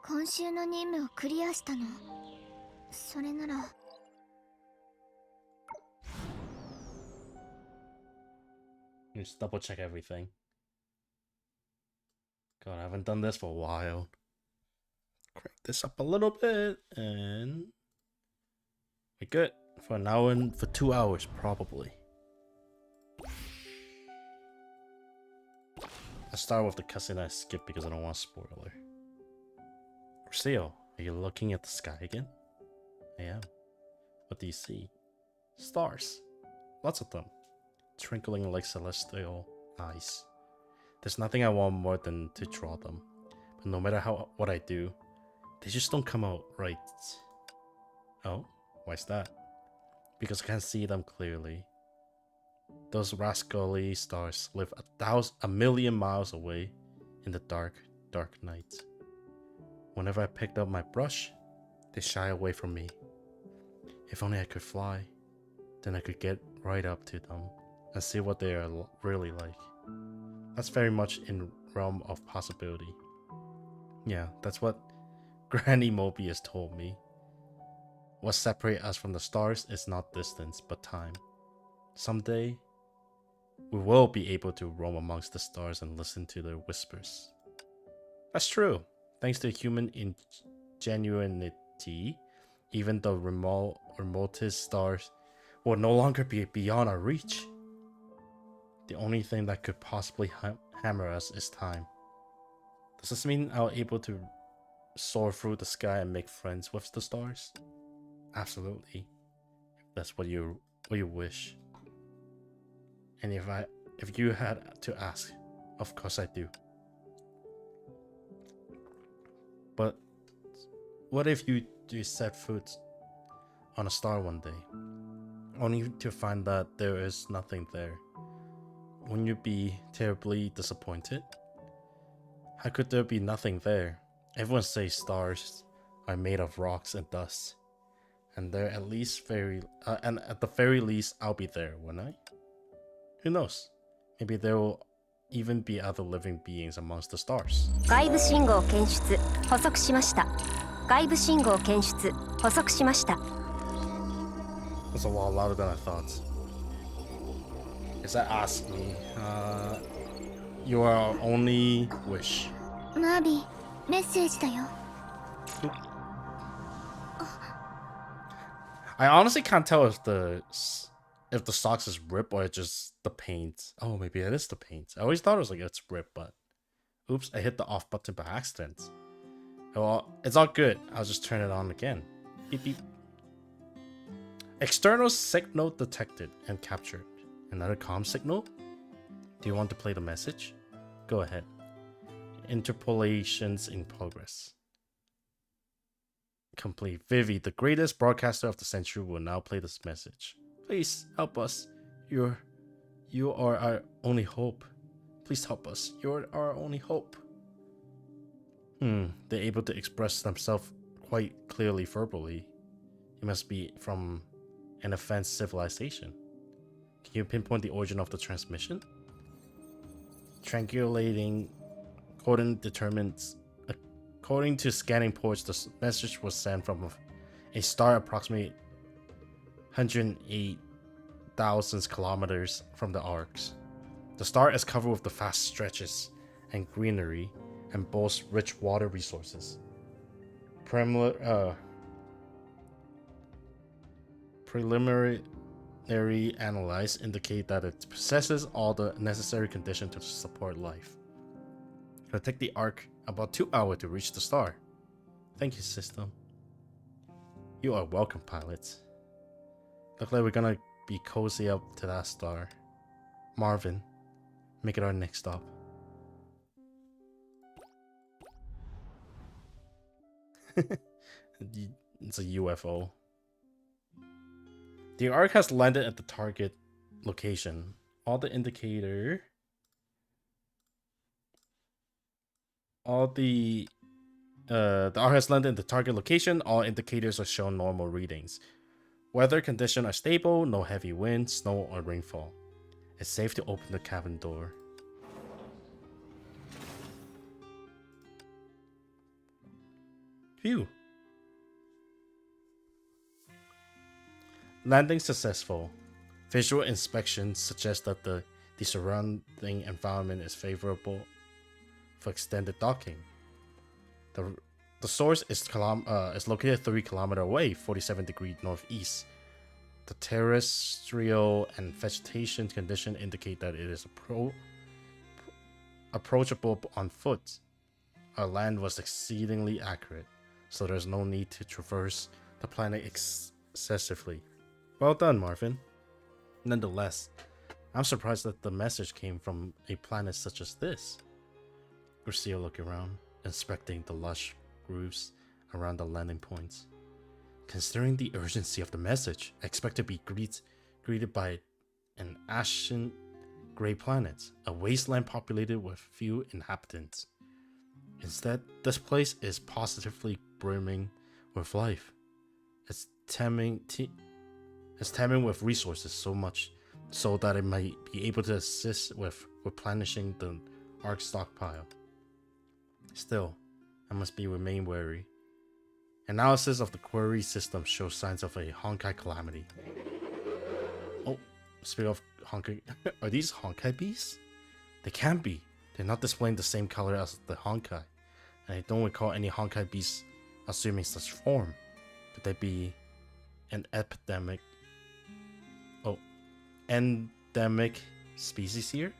今週の任務をクリアしたの。それなら。Just double check everything. God, I haven't done this for a while. Crank this up a little bit, and we're good for an hour and for 2 hours, probably. Let's start with the cutscene I skipped because I don't want a spoiler. Rocio, are you looking at the sky again? I am. What do you see? Stars. Lots of them. Twinkling like celestial eyes. There's nothing I want more than to draw them. But no matter what I do, they just don't come out right. Oh? Why's that? Because I can't see them clearly. Those rascally stars live a million miles away in the dark, dark night. Whenever I picked up my brush, they shy away from me. If only I could fly, then I could get right up to them and see what they are really like. That's very much in realm of possibility. Yeah, that's what Granny Mobius told me. What separates us from the stars is not distance, but time. Someday, we will be able to roam amongst the stars and listen to their whispers. That's true. Thanks to human ingenuity, even the remotest stars will no longer be beyond our reach. The only thing that could possibly hammer us is time. Does this mean I'll be able to soar through the sky and make friends with the stars? Absolutely. If that's what you wish. And if you had to ask, of course I do. But what if you do set foot on a star one day, only to find that there is nothing there? Wouldn't you be terribly disappointed? How could there be nothing there? Everyone says stars are made of rocks and dust, and they're at the very least, I'll be there, wouldn't I? Who knows? Maybe there will even be other living beings amongst the stars. 外部信号検出捕捉しました。外部信号検出捕捉しました。 That's a lot louder than I thought. Is that ask me? You are our only wish. マービー、メッセージだよ。I honestly can't tell if the socks is ripped or it's just the paint. Oh, maybe it is the paint. I always thought it was like it's ripped, but oops, I hit the off button by accident. Well, it's all good. I'll just turn it on again. Beep beep. External signal detected and captured. Another comm signal? Do you want to play the message? Go ahead. Interpolations in progress. Complete. Vivi, the greatest broadcaster of the century, will now play this message. Please help us. You are our only hope. Please help us. You're our only hope. They're able to express themselves quite clearly verbally. It must be from an advanced civilization. Can you pinpoint the origin of the transmission? Triangulating coding determines. According to scanning ports, the message was sent from a star approximately 108,000 kilometers from the arcs. The star is covered with the vast stretches and greenery and boasts rich water resources. Preliminary analysis indicate that it possesses all the necessary conditions to support life. It'll take the arc about 2 hours to reach the star. Thank you, system. You are welcome, pilots. Look like we're gonna be cozy up to that star. Marvin, make it our next stop. It's a UFO. The arc has landed at the target location. All the indicator... the arc has landed in the target location. All indicators are shown normal readings. Weather conditions are stable, no heavy wind, snow, or rainfall. It's safe to open the cabin door. Phew. Landing successful. Visual inspection suggests that the surrounding environment is favorable for extended docking. The source is located 3 kilometers away, 47 degrees northeast. The terrestrial and vegetation condition indicate that it is approachable on foot. Our land was exceedingly accurate, so there's no need to traverse the planet excessively. Well done, Marvin. Nonetheless, I'm surprised that the message came from a planet such as this. Garcia looked around, inspecting the lush grooves around the landing points. Considering the urgency of the message, I expect to be greeted by an ashen gray planet, a wasteland populated with few inhabitants. Instead, this place is positively brimming with life. It's teeming with resources, so much so that it might be able to assist with replenishing the Ark stockpile. Still, I must remain wary. Analysis of the query system shows signs of a Honkai calamity. Oh, speaking of Honkai, are these Honkai beasts? They can't be. They're not displaying the same color as the Honkai, and I don't recall any Honkai beasts assuming such form. Could they be an endemic species here?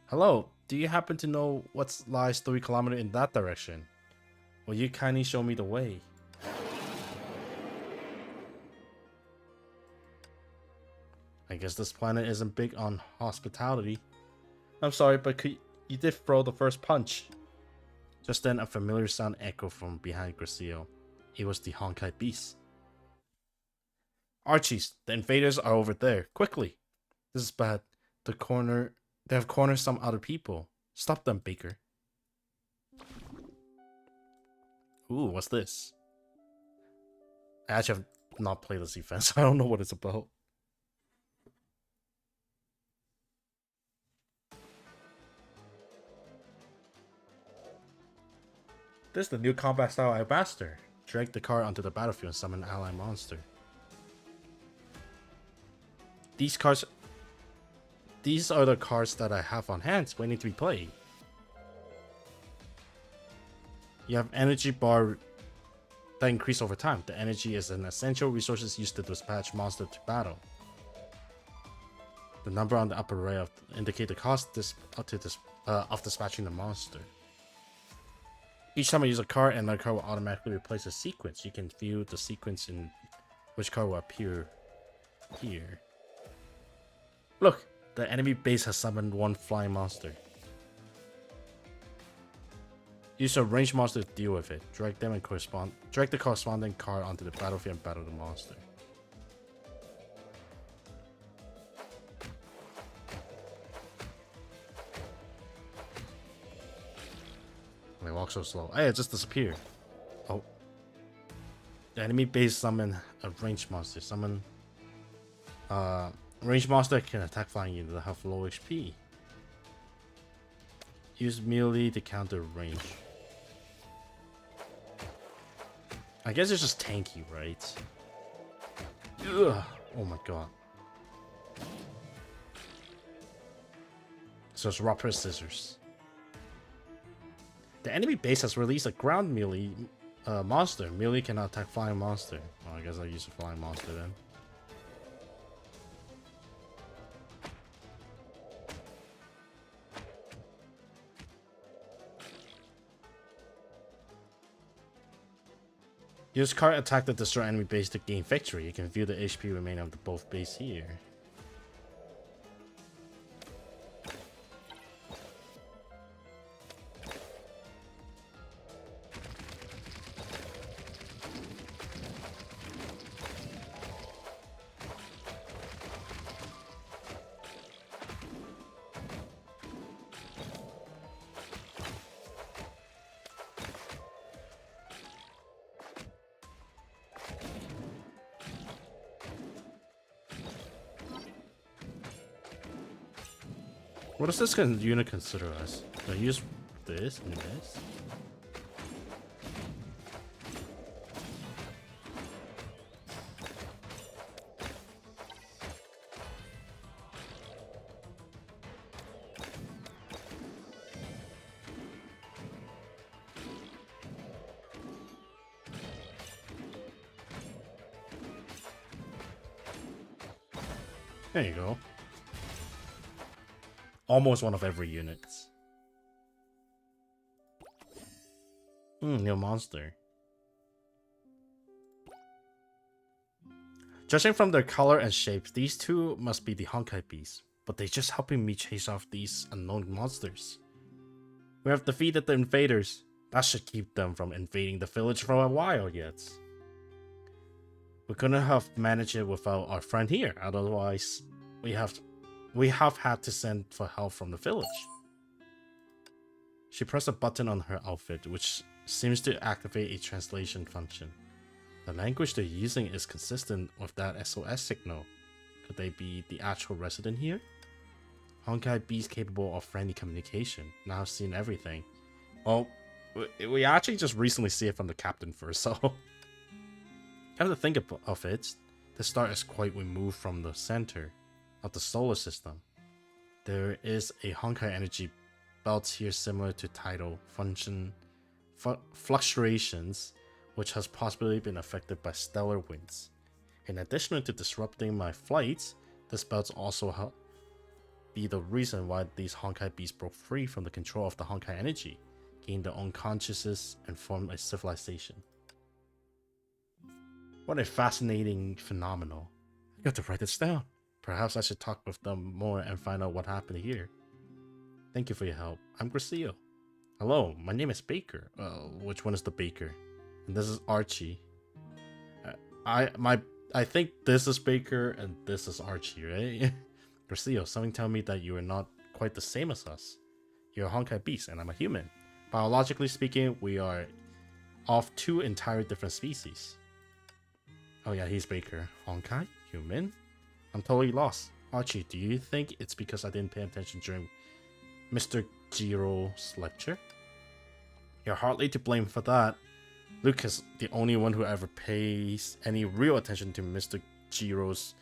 Hello, do you happen to know what lies 3 kilometers in that direction? Will you kindly show me the way? I guess this planet isn't big on hospitality. I'm sorry, but you did throw the first punch. Just then, a familiar sound echoed from behind Gracio. It was the Honkai beast. Archies, the invaders are over there. Quickly! This is bad. They have cornered some other people. Stop them, Baker. Ooh, what's this? I actually have not played this event, so I don't know what it's about. This is the new combat style I master. Drag the card onto the battlefield and summon an ally monster. These are the cards that I have on hand waiting to be played. You have energy bar that increase over time. The energy is an essential resource used to dispatch monster to battle. The number on the upper right indicate the cost of dispatching the monster. Each time I use a card, another card will automatically replace a sequence. You can view the sequence in which card will appear here. Look, the enemy base has summoned 1 flying monster. Use a ranged monster to deal with it. Drag the corresponding card onto the battlefield and battle the monster. They walk so slow. Hey, it just disappeared. Oh. The enemy base summon a ranged monster. Ranged monster can attack flying units that have low HP. Use melee to counter range. I guess it's just tanky, right? Ugh. Oh my god. So it's rock, paper, scissors. The enemy base has released a ground melee monster. Melee cannot attack flying monster. Well, I guess I'll use a flying monster then. Use card attack to destroy enemy base to gain victory. You can view the HP remaining of both base here. What does this unit consider as? Do I use this and this? There you go. Almost one of every unit. New monster. Judging from their color and shapes, these two must be the Honkai beasts, but they're just helping me chase off these unknown monsters. We have defeated the invaders. That should keep them from invading the village for a while yet. We couldn't have managed it without our friend here, otherwise we have had to send for help from the village. She pressed a button on her outfit, which seems to activate a translation function. The language they're using is consistent with that SOS signal. Could they be the actual resident here? Honkai beast capable of friendly communication. Now I've seen everything. Well, we actually just recently see it from the captain first, so... Come to think of it, the star is quite removed from the center of the solar system. There is a Honkai energy belt here similar to tidal fluctuations, which has possibly been affected by stellar winds. In addition to disrupting my flights, this belt also be the reason why these Honkai beasts broke free from the control of the Honkai energy, gained their own consciousness, and formed a civilization. What a fascinating phenomenon. I got to write this down. Perhaps I should talk with them more and find out what happened here. Thank you for your help. I'm Gracio. Hello, my name is Baker. Which one is the Baker? And this is Archie. I think this is Baker and this is Archie, right? Gracio, something tell me that you are not quite the same as us. You're a Honkai beast and I'm a human. Biologically speaking, we are of two entirely different species. Oh yeah, he's Baker. Honkai? Human? I'm totally lost. Archie, do you think it's because I didn't pay attention during Mr. Jiro's lecture? You're hardly to blame for that. Luke is the only one who ever pays any real attention to Mr. Jiro's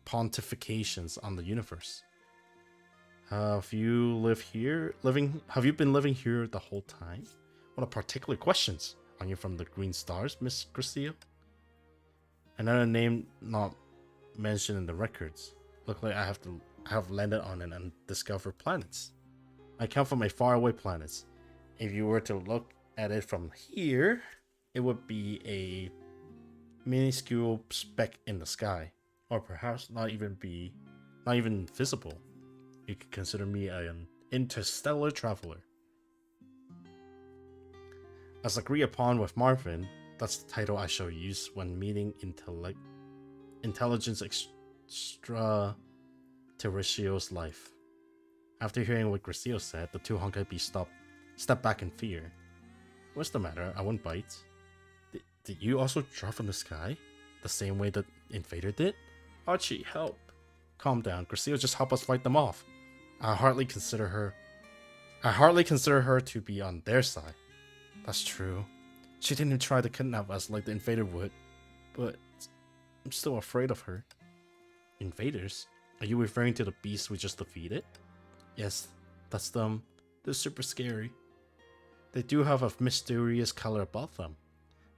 pontifications on the universe. Have you been living here the whole time? What a particular questions. Are you from the Green Stars, Miss Gracio? Another name not mentioned in the records. Look like I have landed on an undiscovered planet. I come from a faraway planet. If you were to look at it from here, it would be a minuscule speck in the sky, or perhaps not even visible. You could consider me an interstellar traveler. As agreed upon with Marvin, that's the title I shall use when meeting intelligence extraterrestrials' life. After hearing what Gracio said, the two Honkai beasts stepped back in fear. What's the matter? I won't bite. Did you also drop from the sky? The same way that Invader did? Archie, help. Calm down. Gracio just help us fight them off. I hardly consider her to be on their side. That's true. She didn't try to kidnap us like the Invader would. But I'm still afraid of her. Invaders? Are you referring to the beasts we just defeated? Yes, that's them. They're super scary. They do have a mysterious color above them.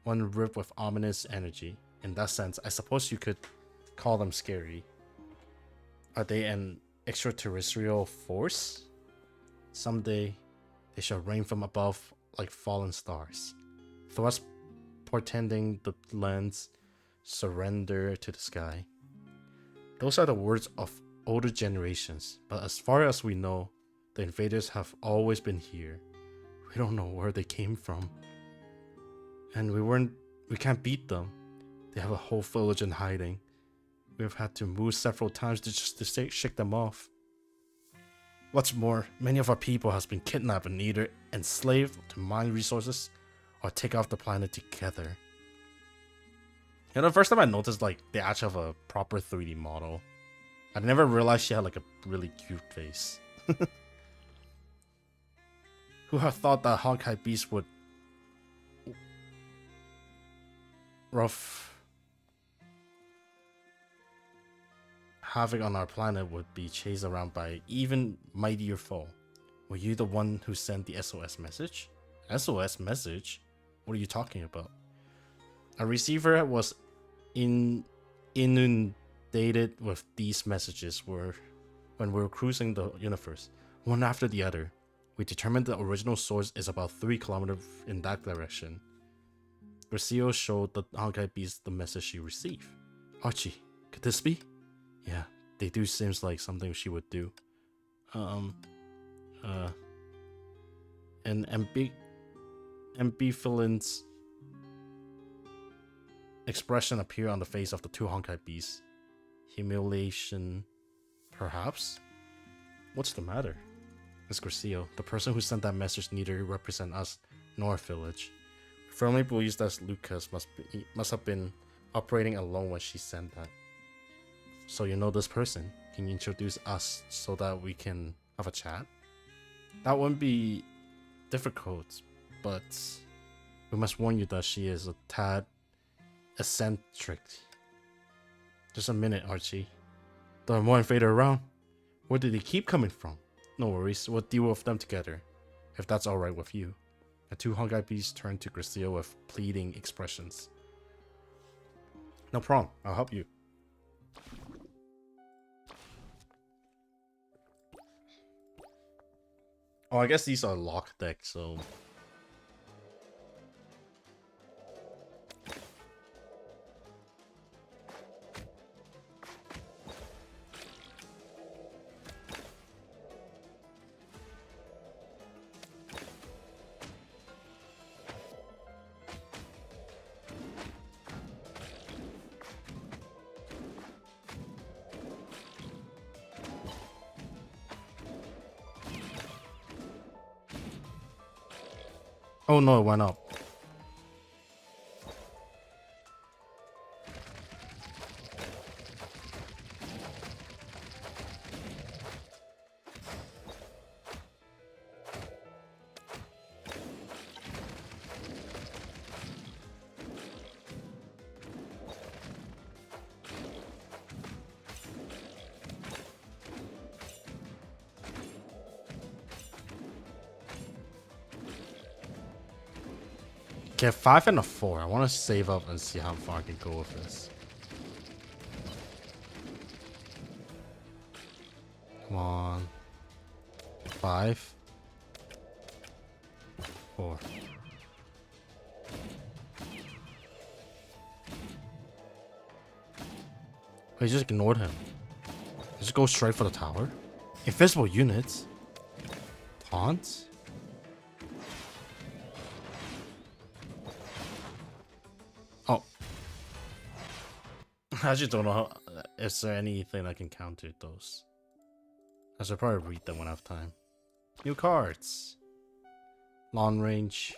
One ripped with ominous energy. In that sense, I suppose you could call them scary. Are they an extraterrestrial force? Someday, they shall rain from above like fallen stars. Thus portending the land's surrender to the sky. Those are the words of older generations, but as far as we know, the invaders have always been here. We don't know where they came from. And we can't beat them. They have a whole village in hiding. We have had to move several times to shake them off. What's more, many of our people has been kidnapped and either enslaved to mine resources or take off the planet together. You know, the first time I noticed like they actually have a proper 3D model. I never realized she had like a really cute face. Who have thought that Honkai beast would rough havoc on our planet would be chased around by even mightier foe. Were you the one who sent the SOS message? SOS message? What are you talking about? A receiver was inundated dated with these messages were when we were cruising the universe, one after the other. We determined the original source is about 3 kilometers in that direction. Gracio showed the Honkai beast the message she received. Archie, could this be? Yeah, they do seems like something she would do. An ambivalent expression appeared on the face of the 2 Honkai beasts. Humiliation, perhaps? What's the matter? It's Gracio. The person who sent that message neither represent us nor our village. We firmly believe that Lucas must have been operating alone when she sent that. So you know this person? Can you introduce us so that we can have a chat? That wouldn't be difficult, but we must warn you that she is a tad eccentric. Just a minute, Archie. There are more invader around. Where did they keep coming from? No worries, we'll deal with them together, if that's alright with you. The 2 Honkai beasts turned to Gracio with pleading expressions. No problem, I'll help you. Oh, I guess these are locked decks, so... Oh no, it went up. Okay, 5 and a 4. I want to save up and see how far I can go with this. Come on. 5. 4. He just ignored him. Just go straight for the tower. Invisible units. Taunts. Oh. I just don't know how. Is there anything I can counter those? I should probably read them when I have time. New cards. Long range.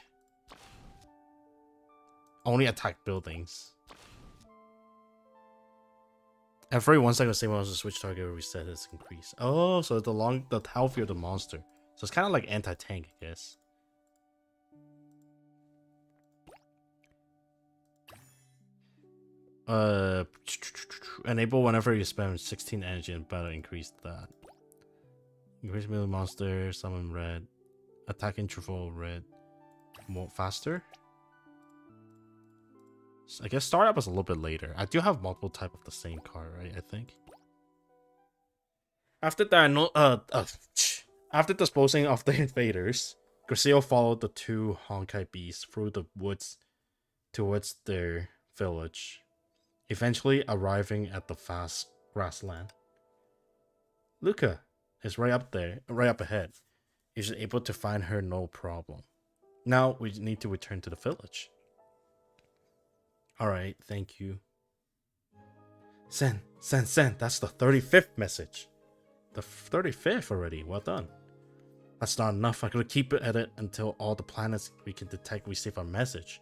Only attack buildings. Every 1 second, same as the switch target will reset its increase. Oh, so the healthier the monster. So it's kind of like anti-tank, I guess. Enable whenever you spend 16 energy and battle, increase that. Increase melee monster, summon red. Attack interval red. More faster? So I guess startup is a little bit later. I do have multiple type of the same card, right? I think. After that, after disposing of the invaders, Gracio followed the 2 Honkai beasts through the woods towards their village, eventually arriving at the vast grassland. Luca is right up there, right up ahead. He's able to find her no problem. Now we need to return to the village. Alright, thank you. Send, that's the 35th message. The 35th already, well done. That's not enough, I'm gonna keep it at it until all the planets we can detect receive our message.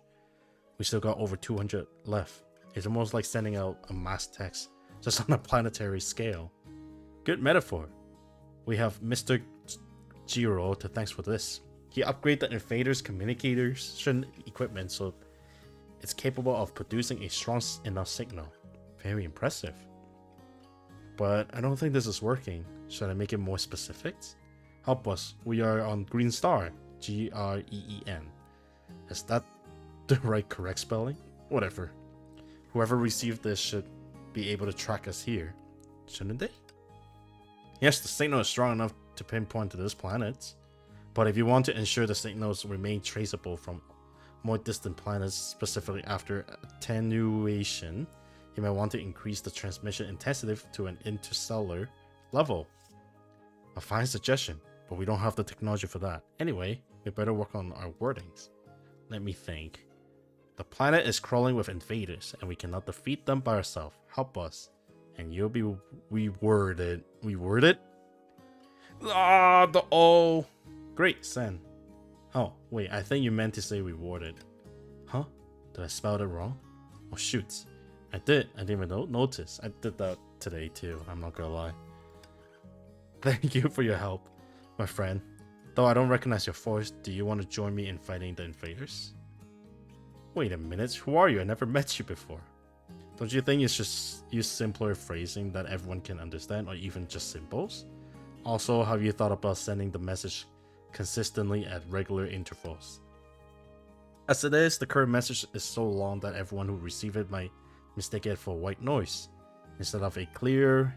We still got over 200 left. It's almost like sending out a mass text, just on a planetary scale. Good metaphor. We have Mr. Jiro to thanks for this. He upgraded the invaders' communication equipment so it's capable of producing a strong enough signal. Very impressive. But I don't think this is working. Should I make it more specific? Help us. We are on Green Star. Green. Is that the correct spelling? Whatever. Whoever received this should be able to track us here, shouldn't they? Yes, the signal is strong enough to pinpoint to this planet. But if you want to ensure the signals remain traceable from more distant planets, specifically after attenuation, you might want to increase the transmission intensity to an interstellar level. A fine suggestion, but we don't have the technology for that. Anyway, we better work on our wordings. Let me think. The planet is crawling with invaders, and we cannot defeat them by ourselves. Help us, and you'll be rewarded. Rewarded? Ah, the O. Great, send. Oh, wait, I think you meant to say rewarded. Huh? Did I spell it wrong? Oh, shoot. I didn't even notice. I did that today too, I'm not gonna lie. Thank you for your help, my friend. Though I don't recognize your force, do you want to join me in fighting the invaders? Wait a minute, who are you? I never met you before. Don't you think you should use simpler phrasing that everyone can understand, or even just symbols? Also, have you thought about sending the message consistently at regular intervals? As it is, the current message is so long that everyone who receives it might mistake it for white noise instead of a clear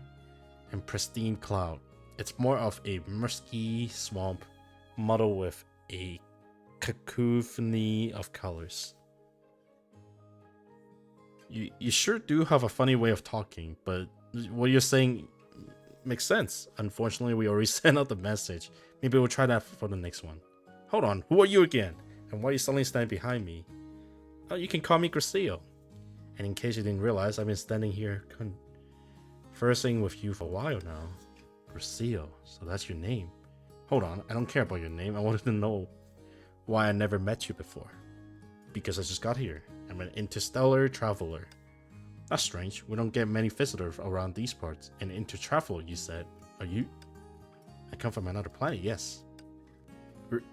and pristine cloud. It's more of a musky swamp muddled with a cacophony of colors. You sure do have a funny way of talking, but what you're saying makes sense. Unfortunately, we already sent out the message. Maybe we'll try that for the next one. Hold on, who are you again? And why are you suddenly standing behind me? Oh, you can call me Gracio. And in case you didn't realize, I've been standing here conversing with you for a while now. Gracio, so that's your name. Hold on, I don't care about your name. I wanted to know why I never met you before. Because I just got here. I'm an interstellar traveler. That's strange. We don't get many visitors around these parts. An intertraveler, you said. Are you? I come from another planet, yes.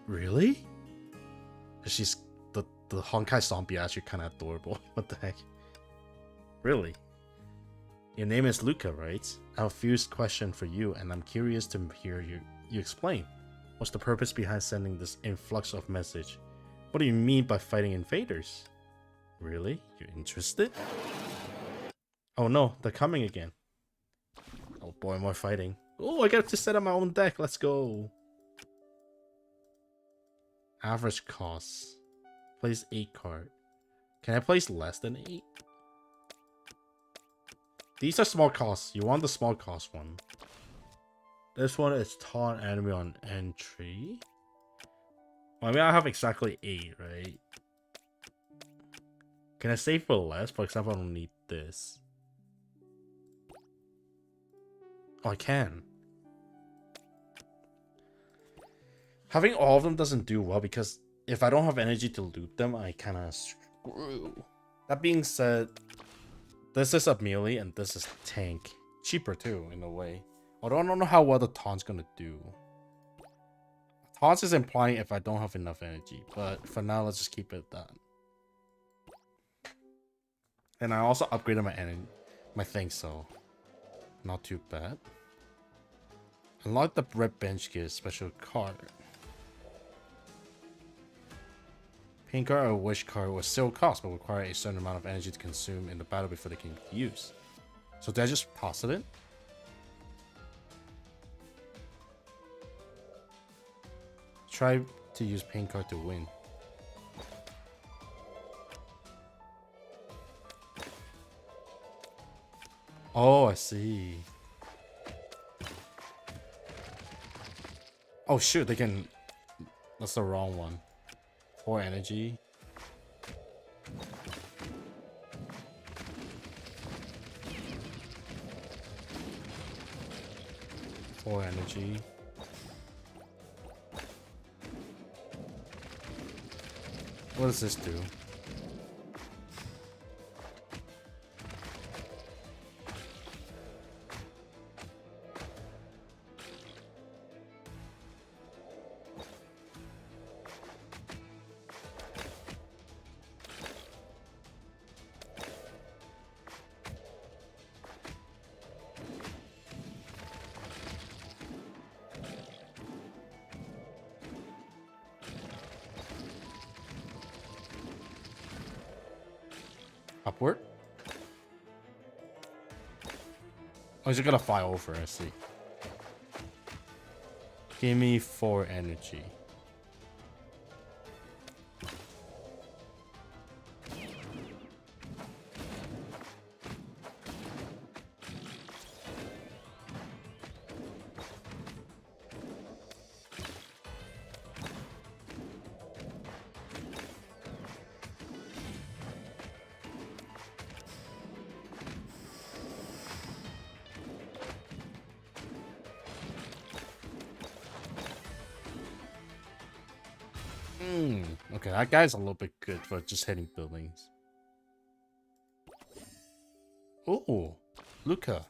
Really? She's the Honkai zombie actually kind of adorable. What the heck? Really? Your name is Luca, right? I have a few questions for you, and I'm curious to hear you explain. What's the purpose behind sending this influx of message? What do you mean by fighting invaders? Really? You're interested? Oh no, they're coming again. Oh boy, more fighting. Oh, I got to set up my own deck. Let's go. Average cost. Place 8 card. Can I place less than 8? These are small costs. You want the small cost one. This one is taunt enemy on entry. Well, I mean, I have exactly 8, right? Can I save for less? For example, I don't need this. Oh, I can. Having all of them doesn't do well because if I don't have energy to loot them, I kind of screw. That being said, this is a melee and this is tank. Cheaper too, in a way. Although I don't know how well the taunt's gonna do. Taunt is implying if I don't have enough energy, but for now, let's just keep it that. And I also upgraded my thing, so not too bad. Unlock the red bench gear special card. Paint card or wish card will still cost, but require a certain amount of energy to consume in the battle before they can be used. So did I just toss it in? Try to use paint card to win. Oh, I see. Oh shoot, they can... That's the wrong one. 4 energy. Four energy. What does this do? Upward. Oh, he's gonna fly over, I see. Give me 4 energy. Okay, that guy's a little bit good for just hitting buildings. Oh, Luca.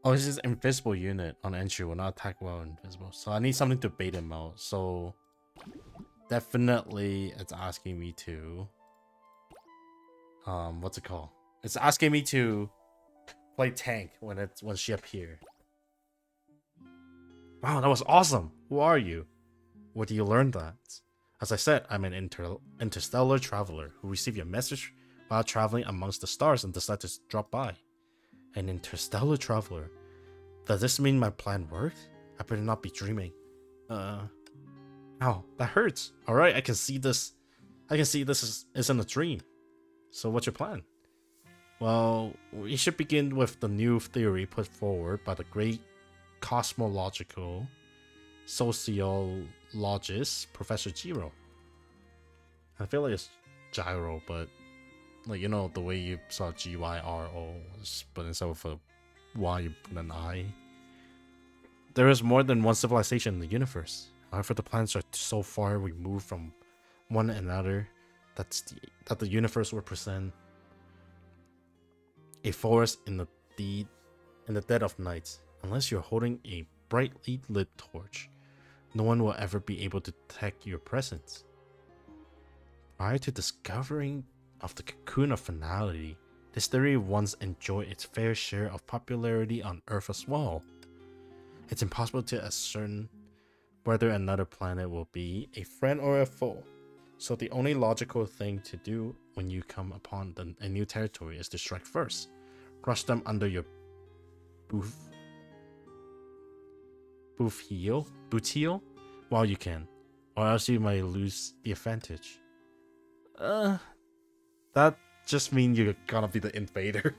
Oh, this is invisible unit on entry will not attack while invisible. So I need something to bait him out. So definitely it's asking me to what's it called? It's asking me to play tank when she appear. Wow, that was awesome. Who are you? Where do you learn that? As I said, I'm an interstellar traveler who received your message while traveling amongst the stars and decided to drop by. An interstellar traveler. Does this mean my plan worked? I better not be dreaming. Ow, that hurts. Alright, I can see this. Isn't a dream. So what's your plan? Well, we should begin with the new theory put forward by the great cosmological sociologist Professor Jiro. I feel like it's Gyro, but like, you know, the way you saw Gyro, but instead of a Y you put an I. There is more than one civilization in the universe. However, the planets are so far removed from one another that the universe will present a forest in the dead of night. Unless you're holding a brightly lit torch, no one will ever be able to detect your presence. Prior to discovering of the cocoon of finality, this theory once enjoyed its fair share of popularity on Earth as well. It's impossible to ascertain whether another planet will be a friend or a foe, so the only logical thing to do when you come upon a new territory is to strike first. Crush them under your boot heel while you can, or else you might lose the advantage. That just means you're gonna be the invader.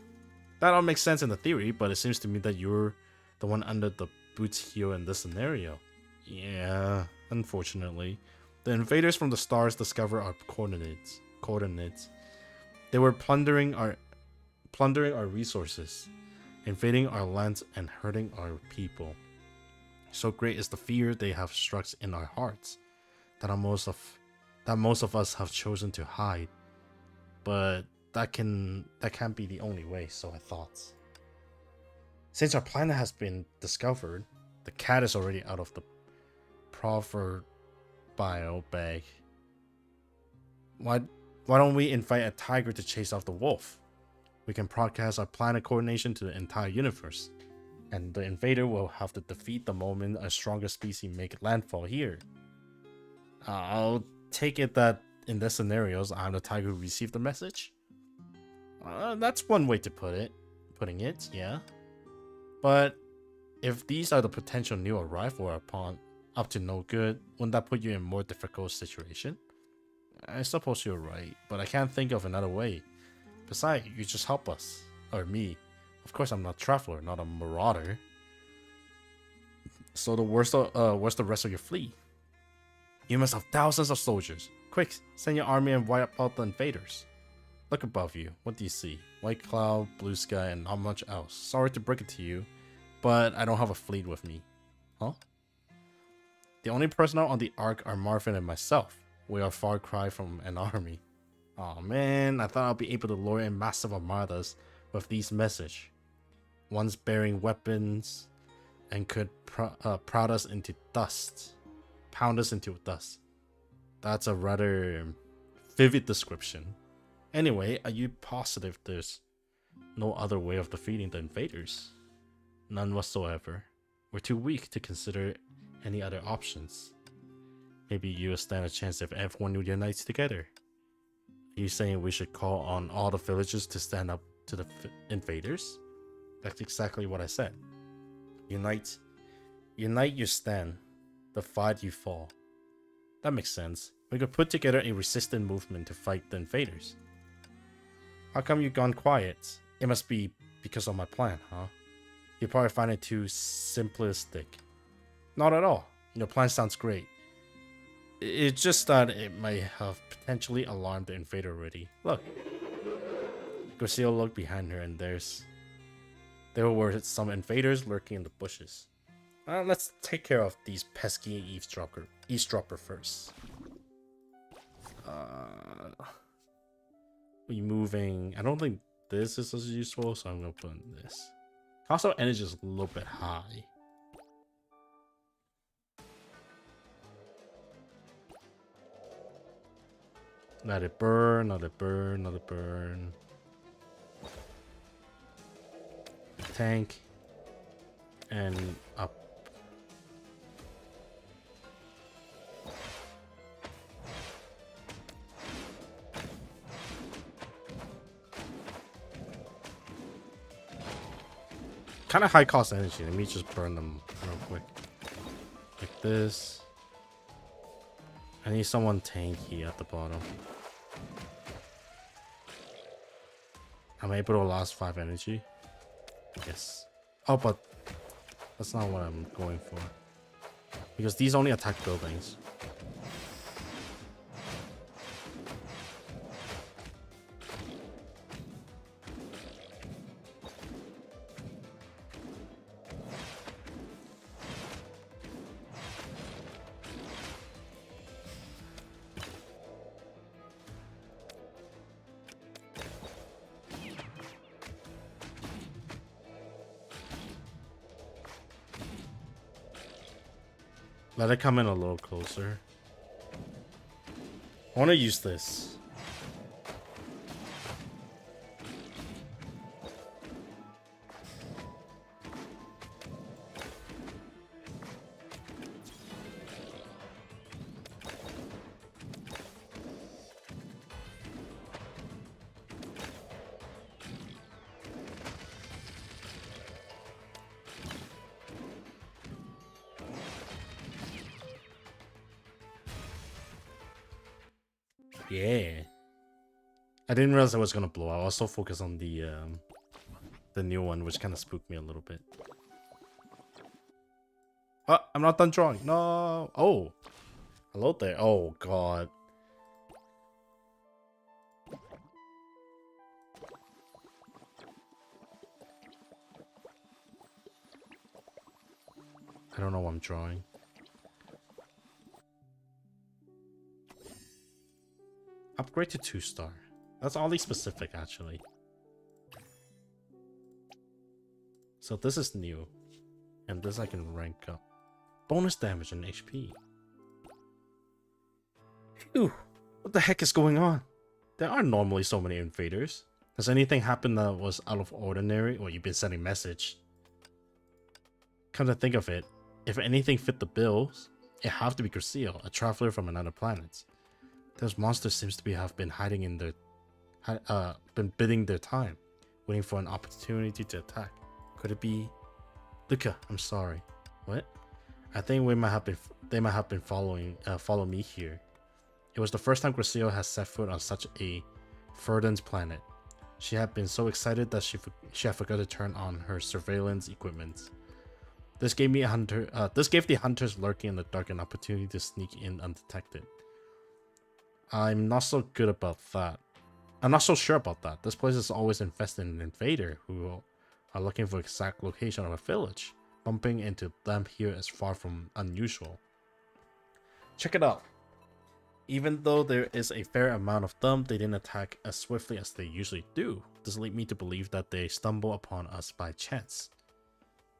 That all makes sense in the theory, but it seems to me that you're the one under the boot heel in this scenario. Yeah, unfortunately. The invaders from the stars discover our coordinates. They were plundering our resources, invading our lands and hurting our people. So great is the fear they have struck in our hearts that most of us have chosen to hide. But that can't be the only way, so I thought. Since our planet has been discovered, the cat is already out of the proverbial bag. Why don't we invite a tiger to chase off the wolf? We can broadcast our planet coordination to the entire universe, and the invader will have to defeat the moment a stronger species make landfall here. I'll take it that in this scenarios, I'm the tiger who received the message. That's one way to putting it, yeah. But if these are the potential new arrival upon up to no good, wouldn't that put you in a more difficult situation? I suppose you're right, but I can't think of another way. Besides, you just help us. Or me. Of course I'm not a traveler, not a marauder. So where's the rest of your fleet? You must have thousands of soldiers. Quick, send your army and wipe out the invaders. Look above you. What do you see? White cloud, blue sky, and not much else. Sorry to break it to you, but I don't have a fleet with me. Huh? The only personnel on the Ark are Marvin and myself. We are a far cry from an army. Aw man, I thought I'd be able to lure in massive armadas with these message. Ones bearing weapons and could pound us into dust. That's a rather vivid description. Anyway, are you positive there's no other way of defeating the invaders? None whatsoever. We're too weak to consider any other options. Maybe you'll stand a chance if everyone unites together. Are you saying we should call on all the villagers to stand up to the invaders? That's exactly what I said. Unite. Unite you stand. Divide you fall. That makes sense. We could put together a resistant movement to fight the invaders. How come you gone quiet? It must be because of my plan, huh? You probably find it too simplistic. Not at all. Your plan sounds great. It's just that it might have potentially alarmed the invader already. Look. Garcia looked behind her and there were some invaders lurking in the bushes. Let's take care of these pesky eavesdropper first. Removing. I don't think this is as useful, so I'm gonna put in this. Cost of energy is a little bit high. Let it burn, let it burn, let it burn. Tank. And up. Kind of high cost energy. Let me just burn them real quick. Like this. I need someone tanky at the bottom. I'm able to last 5 energy. Yes. Oh, but that's not what I'm going for. Because these only attack buildings. Let it come in a little closer. I want to use this. Yeah. I didn't realize I was gonna blow. I was so focused on the new one, which kind of spooked me a little bit. Oh, I'm not done drawing. No. Oh. Hello there. Oh, God. I don't know what I'm drawing. Upgrade to 2-star. That's oddly specific, actually. So this is new. And this I can rank up. Bonus damage and HP. Phew. What the heck is going on? There aren't normally so many invaders. Has anything happened that was out of ordinary? Well, you've been sending message. Come to think of it, if anything fit the bills, it have to be Crucio, a traveler from another planet. Those monsters seems to have been hiding in their, been biding their time, waiting for an opportunity to attack. Could it be? Luca, I'm sorry. What? I think they might have been follow me here. It was the first time Crucio has set foot on such a verdant planet. She had been so excited that she had forgot to turn on her surveillance equipment. This gave the hunters lurking in the dark an opportunity to sneak in undetected. I'm not so good about that. I'm not so sure about that. This place is always infested in an invader who are looking for exact location of a village. Bumping into them here is far from unusual. Check it out. Even though there is a fair amount of them, they didn't attack as swiftly as they usually do. This leads me to believe that they stumble upon us by chance.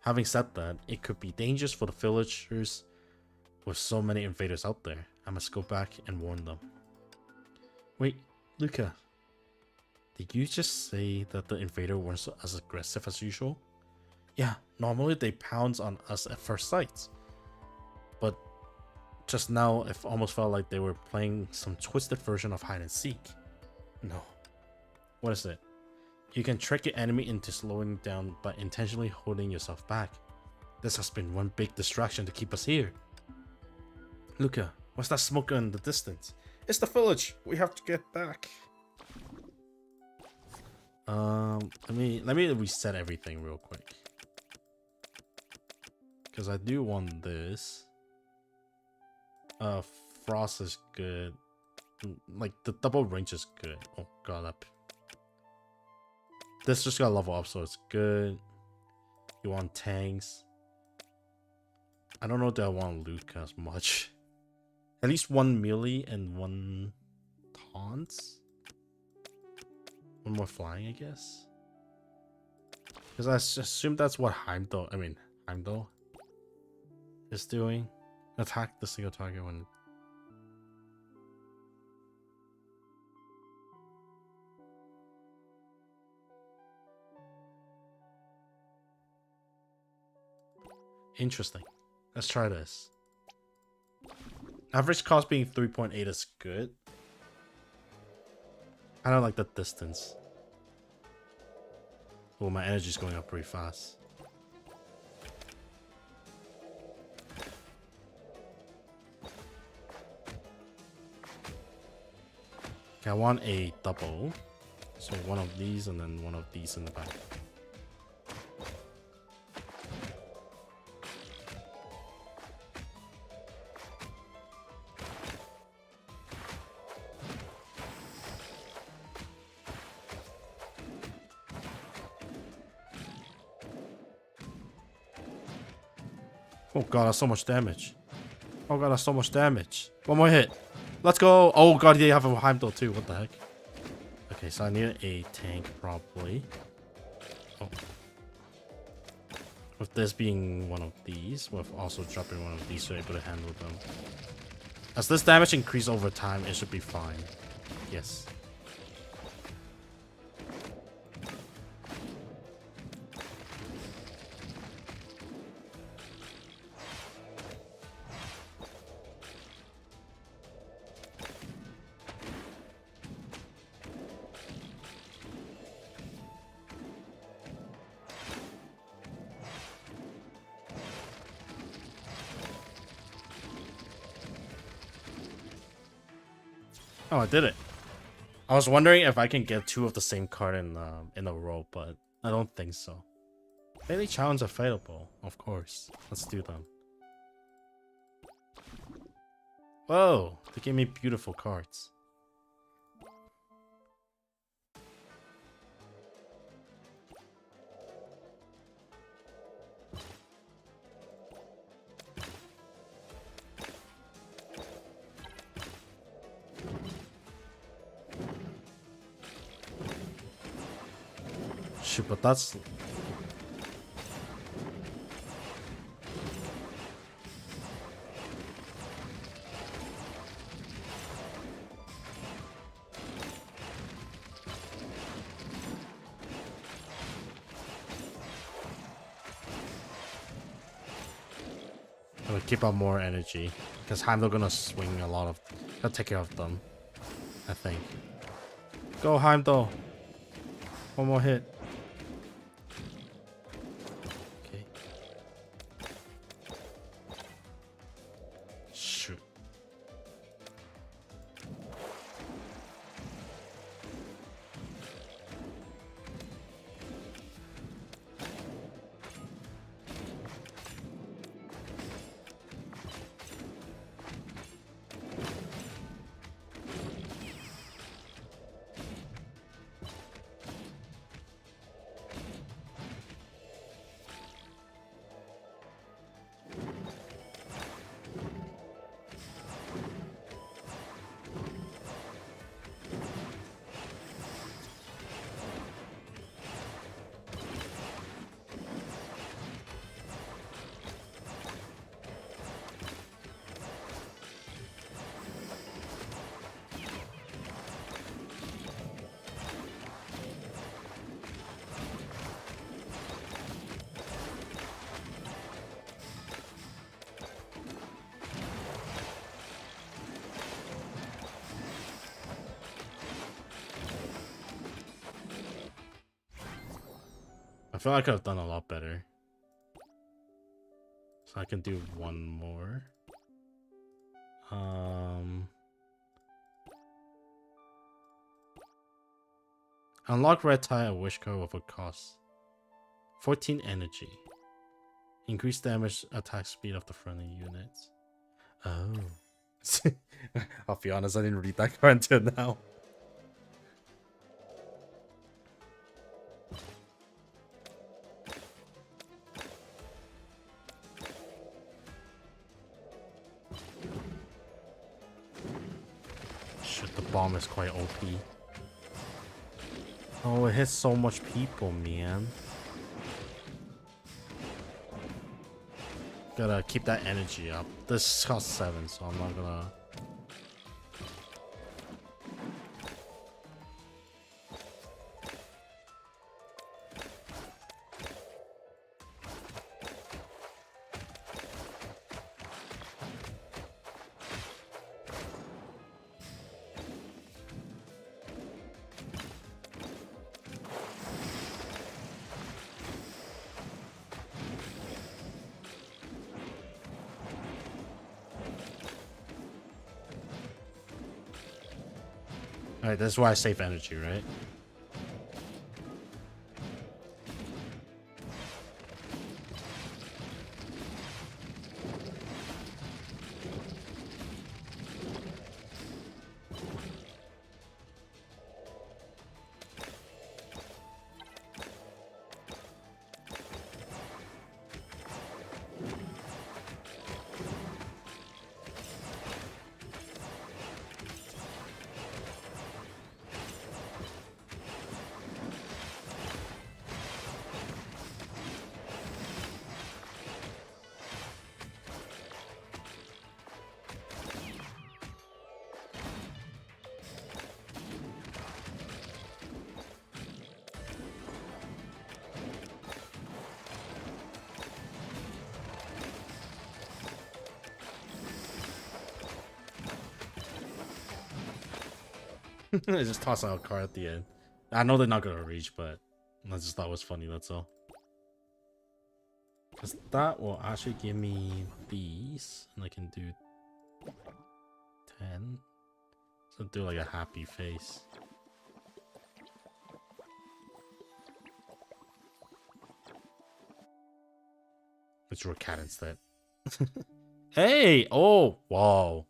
Having said that, it could be dangerous for the villagers with so many invaders out there. I must go back and warn them. Wait, Luca. Did you just say that the invader weren't as aggressive as usual? Yeah, normally they pounce on us at first sight. But just now, it almost felt like they were playing some twisted version of hide and seek. No. What is it? You can trick your enemy into slowing down by intentionally holding yourself back. This has been one big distraction to keep us here. Luca, what's that smoke in the distance? It's the village. We have to get back. Let me reset everything real quick. Because I do want this. Frost is good. Like the double range is good. Oh god, this just got level up, so it's good. You want tanks. I don't know that I want Luca as much. At least one melee and one taunts. One more flying, I guess. Because I assume that's what Heimdall is doing. Attack the single target when... Interesting. Let's try this. Average cost being 3.8 is good. I don't like the distance. Oh, my energy's going up pretty fast. Okay, I want a double. So one of these and then one of these in the back. Oh god, that's so much damage. Oh god, that's so much damage. One more hit. Let's go. Oh god, they have a Heimdall too. What the heck? Okay, so I need a tank probably. Oh. With this being one of these, with also dropping one of these, so able to handle them. As this damage increases over time, it should be fine. Yes. Oh, I did it. I was wondering if I can get two of the same card in a row, but I don't think so. Daily challenge available, of course. Let's do them. Whoa, they gave me beautiful cards. Shoot, but that's... I'm gonna keep up more energy, because Heimdall gonna swing a lot of... I'll take care of them, I think. Go Heimdall! One more hit. Okay. Shoot. feel like I could have done a lot better. So I can do one more. Unlock red tie at wish card with a cost 14 energy. Increase damage attack speed of the friendly units. Oh. I'll be honest, I didn't read that card until now. Shit, the bomb is quite OP. Oh, it hits so much people, man. Gotta keep that energy up. This costs 7, so I'm not gonna... Alright, this is why I save energy, right? I just toss out a card at the end. I know they're not gonna reach, but I just thought it was funny, that's all. Because that will actually give me these, and I can do 10. So do like a happy face. Let's draw a cat instead. Hey! Oh, wow.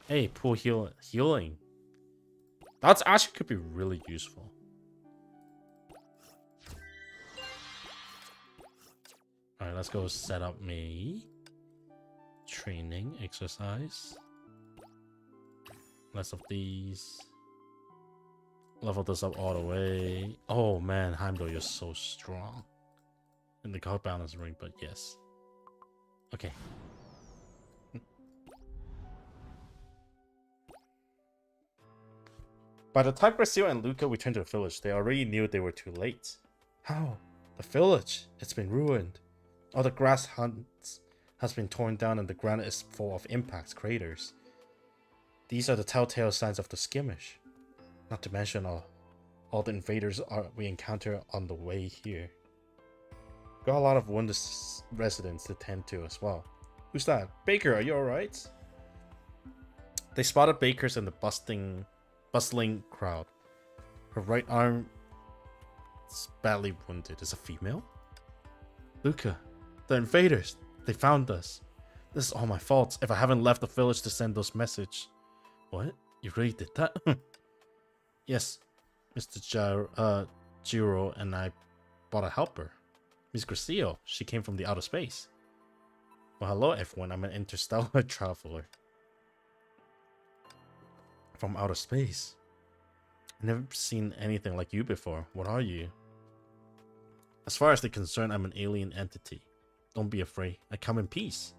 Hey, pool healing. That's actually could be really useful. Alright, let's go set up me. Training, exercise. Less of these. Level this up all the way. Oh man, Heimdall, you're so strong. In the card balance ring, but yes. Okay. By the time Gracio and Luca returned to the village, they already knew they were too late. How? The village? It's been ruined. All the grass hunts has been torn down and the ground is full of impacts, craters. These are the telltale signs of the skirmish. Not to mention all the invaders we encounter on the way here. Got a lot of wounded residents to tend to as well. Who's that? Baker, are you alright? They spotted Bakers in the bustling crowd. Her right arm is badly wounded. Is a female? Luca, the invaders, they found us. This is all my fault if I haven't left the village to send those messages. What? You really did that? Yes, Mr. Jiro and I bought a helper. Miss Gracio, she came from the outer space. Well, hello everyone, I'm an interstellar traveler. From outer space. I've never seen anything like you before. What are you? As far as they're concerned, I'm an alien entity. Don't be afraid. I come in peace.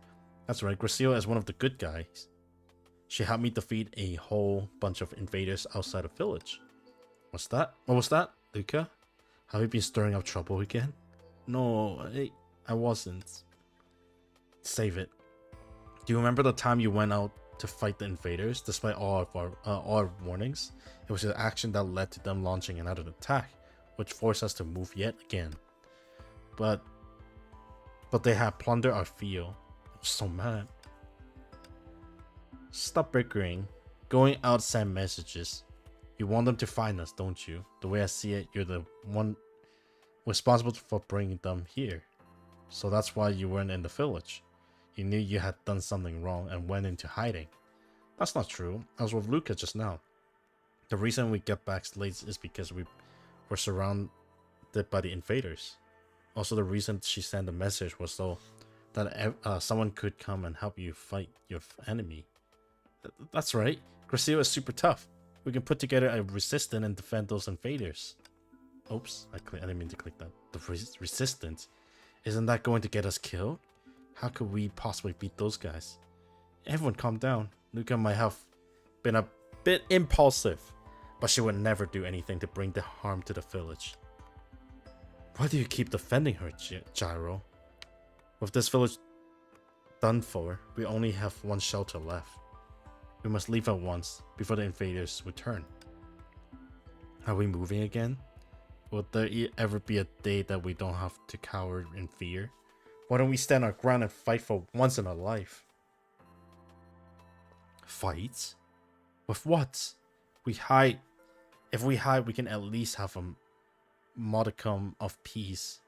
That's right, Gracio is one of the good guys. She helped me defeat a whole bunch of invaders outside the village. What's that? What was that, Luca? Have you been stirring up trouble again? No, I wasn't. Save it. Do you remember the time you went out to fight the invaders, despite all our warnings? It was your action that led to them launching another attack, which forced us to move yet again. but they had plundered our field. I was so mad. Stop bickering. Going out, send messages. You want them to find us, don't you? The way I see it, you're the one responsible for bringing them here. So that's why you weren't in the village. You knew you had done something wrong and went into hiding. That's not true. I was with Luca just now. The reason we get back late is because we were surrounded by the invaders. Also, the reason she sent the message was so that someone could come and help you fight your enemy. That's right. Gracia is super tough. We can put together a resistance and defend those invaders. Oops, I didn't mean to click that. The resistance? Isn't that going to get us killed? How could we possibly beat those guys? Everyone calm down. Luca might have been a bit impulsive, but she would never do anything to bring the harm to the village. Why do you keep defending her, Gyro? With this village done for, we only have one shelter left. We must leave at once, before the invaders return. Are we moving again? Will there ever be a day that we don't have to cower in fear? Why don't we stand our ground and fight for once in our life? Fight? With what? We hide. If we hide, we can at least have a modicum of peace.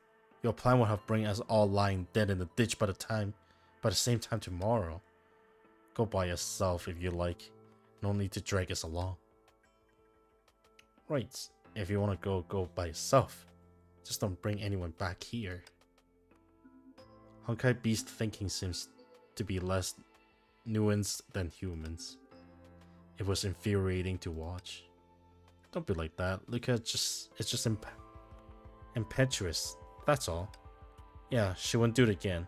Your plan would have bring us all lying dead in the ditch by the same time tomorrow. Go by yourself if you like. No need to drag us along. Right. If you want to go by yourself. Just don't bring anyone back here. Honkai beast thinking seems to be less nuanced than humans. It was infuriating to watch. Don't be like that. Luca it's just impetuous. That's all. Yeah, she won't do it again.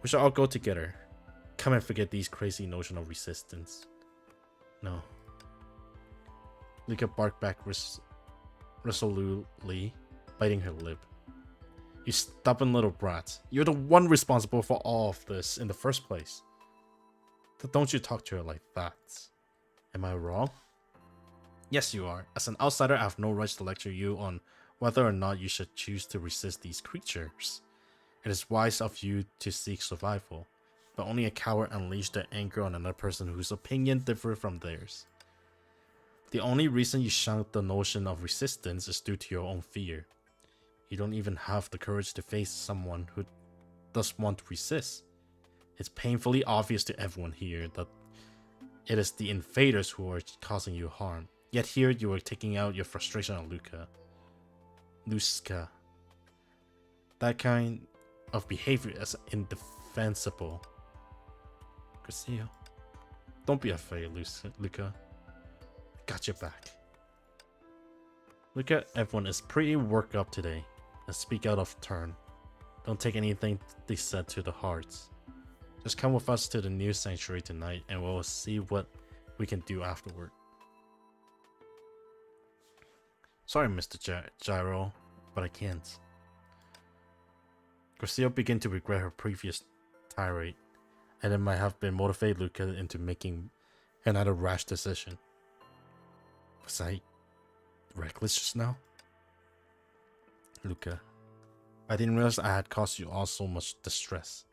We should all go together. Come and forget these crazy notion of resistance. No. Luca barked back resolutely, biting her lip. You stubborn little brat. You're the one responsible for all of this in the first place. Don't you talk to her like that. Am I wrong? Yes, you are. As an outsider, I have no right to lecture you on whether or not you should choose to resist these creatures. It is wise of you to seek survival, but only a coward unleashed their anger on another person whose opinion differs from theirs. The only reason you shunned the notion of resistance is due to your own fear. You don't even have the courage to face someone who does want to resist. It's painfully obvious to everyone here that it is the invaders who are causing you harm. Yet here you are taking out your frustration on Luska. That kind of behavior is indefensible. Gracia, don't be afraid, Luca. Got your back. Look at everyone is pretty worked up today. Let's speak out of turn. Don't take anything they said to the hearts. Just come with us to the new sanctuary tonight and we'll see what we can do afterward. Sorry, Mr. Gyro, but I can't. Gracia began to regret her previous tirade, and it might have been motivated Luca into making another rash decision. Was I reckless just now? Luca, I didn't realize I had caused you all so much distress.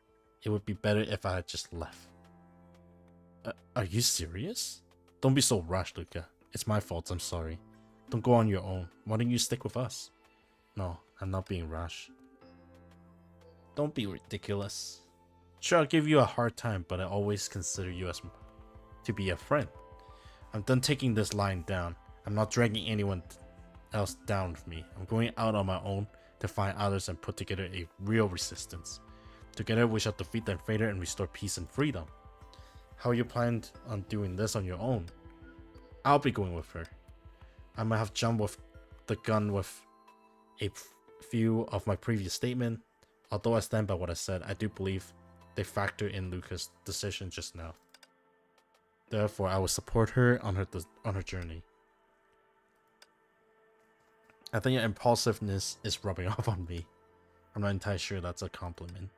It would be better if I had just left. Are you serious? Don't be so rash, Luca. It's my fault, I'm sorry. Don't go on your own. Why don't you stick with us? No, I'm not being rash. Don't be ridiculous. Sure, I'll give you a hard time, but I always consider you as to be a friend. I'm done taking this line down. I'm not dragging anyone else down with me. I'm going out on my own to find others and put together a real resistance. Together we shall defeat the invader and restore peace and freedom. How you planned on doing this on your own? I'll be going with her. I might have jumped with the gun with a few of my previous statement. Although I stand by what I said, I do believe they factor in Luca's decision just now. Therefore, I will support her on her journey. I think your impulsiveness is rubbing off on me. I'm not entirely sure that's a compliment.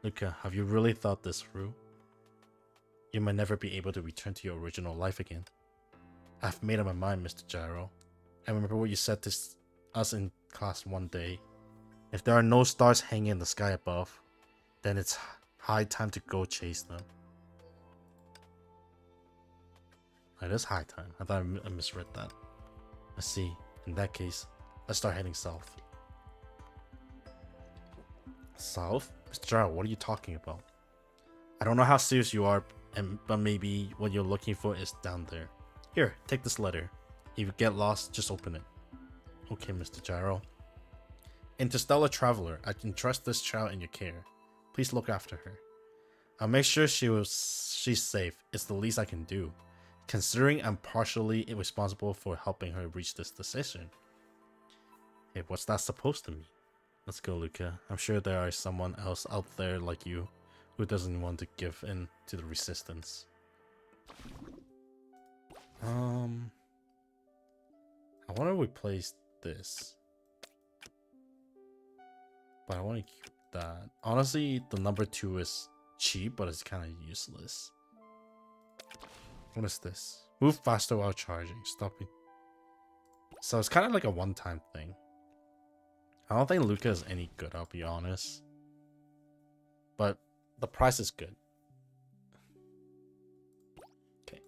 Luca, have you really thought this through? You might never be able to return to your original life again. I've made up my mind, Mr. Gyro. I remember what you said to us in class one day. If there are no stars hanging in the sky above, then it's high time to go chase them. It is high time. I thought I misread that. I see. In that case, let's start heading south. South? Mr. Gerald, what are you talking about? I don't know how serious you are, but maybe what you're looking for is down there. Here, take this letter. If you get lost, just open it. Okay, Mr. Gyro. Interstellar Traveler, I entrust this child in your care. Please look after her. I'll make sure she's safe. It's the least I can do, considering I'm partially responsible for helping her reach this decision. Hey, what's that supposed to mean? Let's go, Luca. I'm sure there is someone else out there like you who doesn't want to give in to the resistance. I want to replace this, but I want to keep that. Honestly, the number 2 is cheap, but it's kind of useless. What is this? Move faster while charging. Stopping. So it's kind of like a one-time thing. I don't think Luca is any good, I'll be honest. But the price is good. Okay.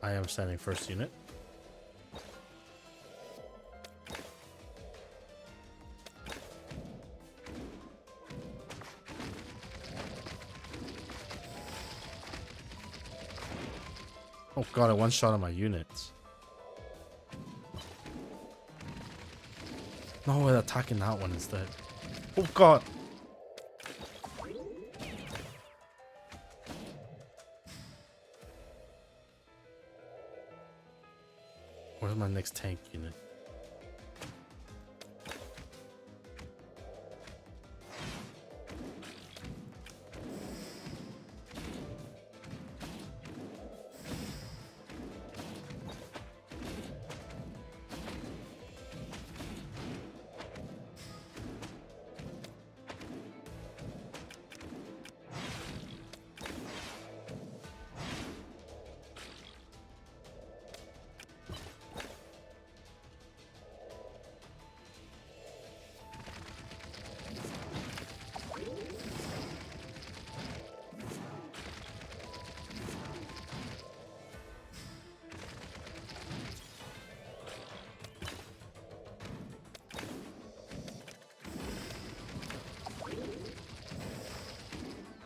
I am sending first unit. Oh god, I one-shot on my units. No, we're attacking that one instead. Oh god! Where's my next tank unit?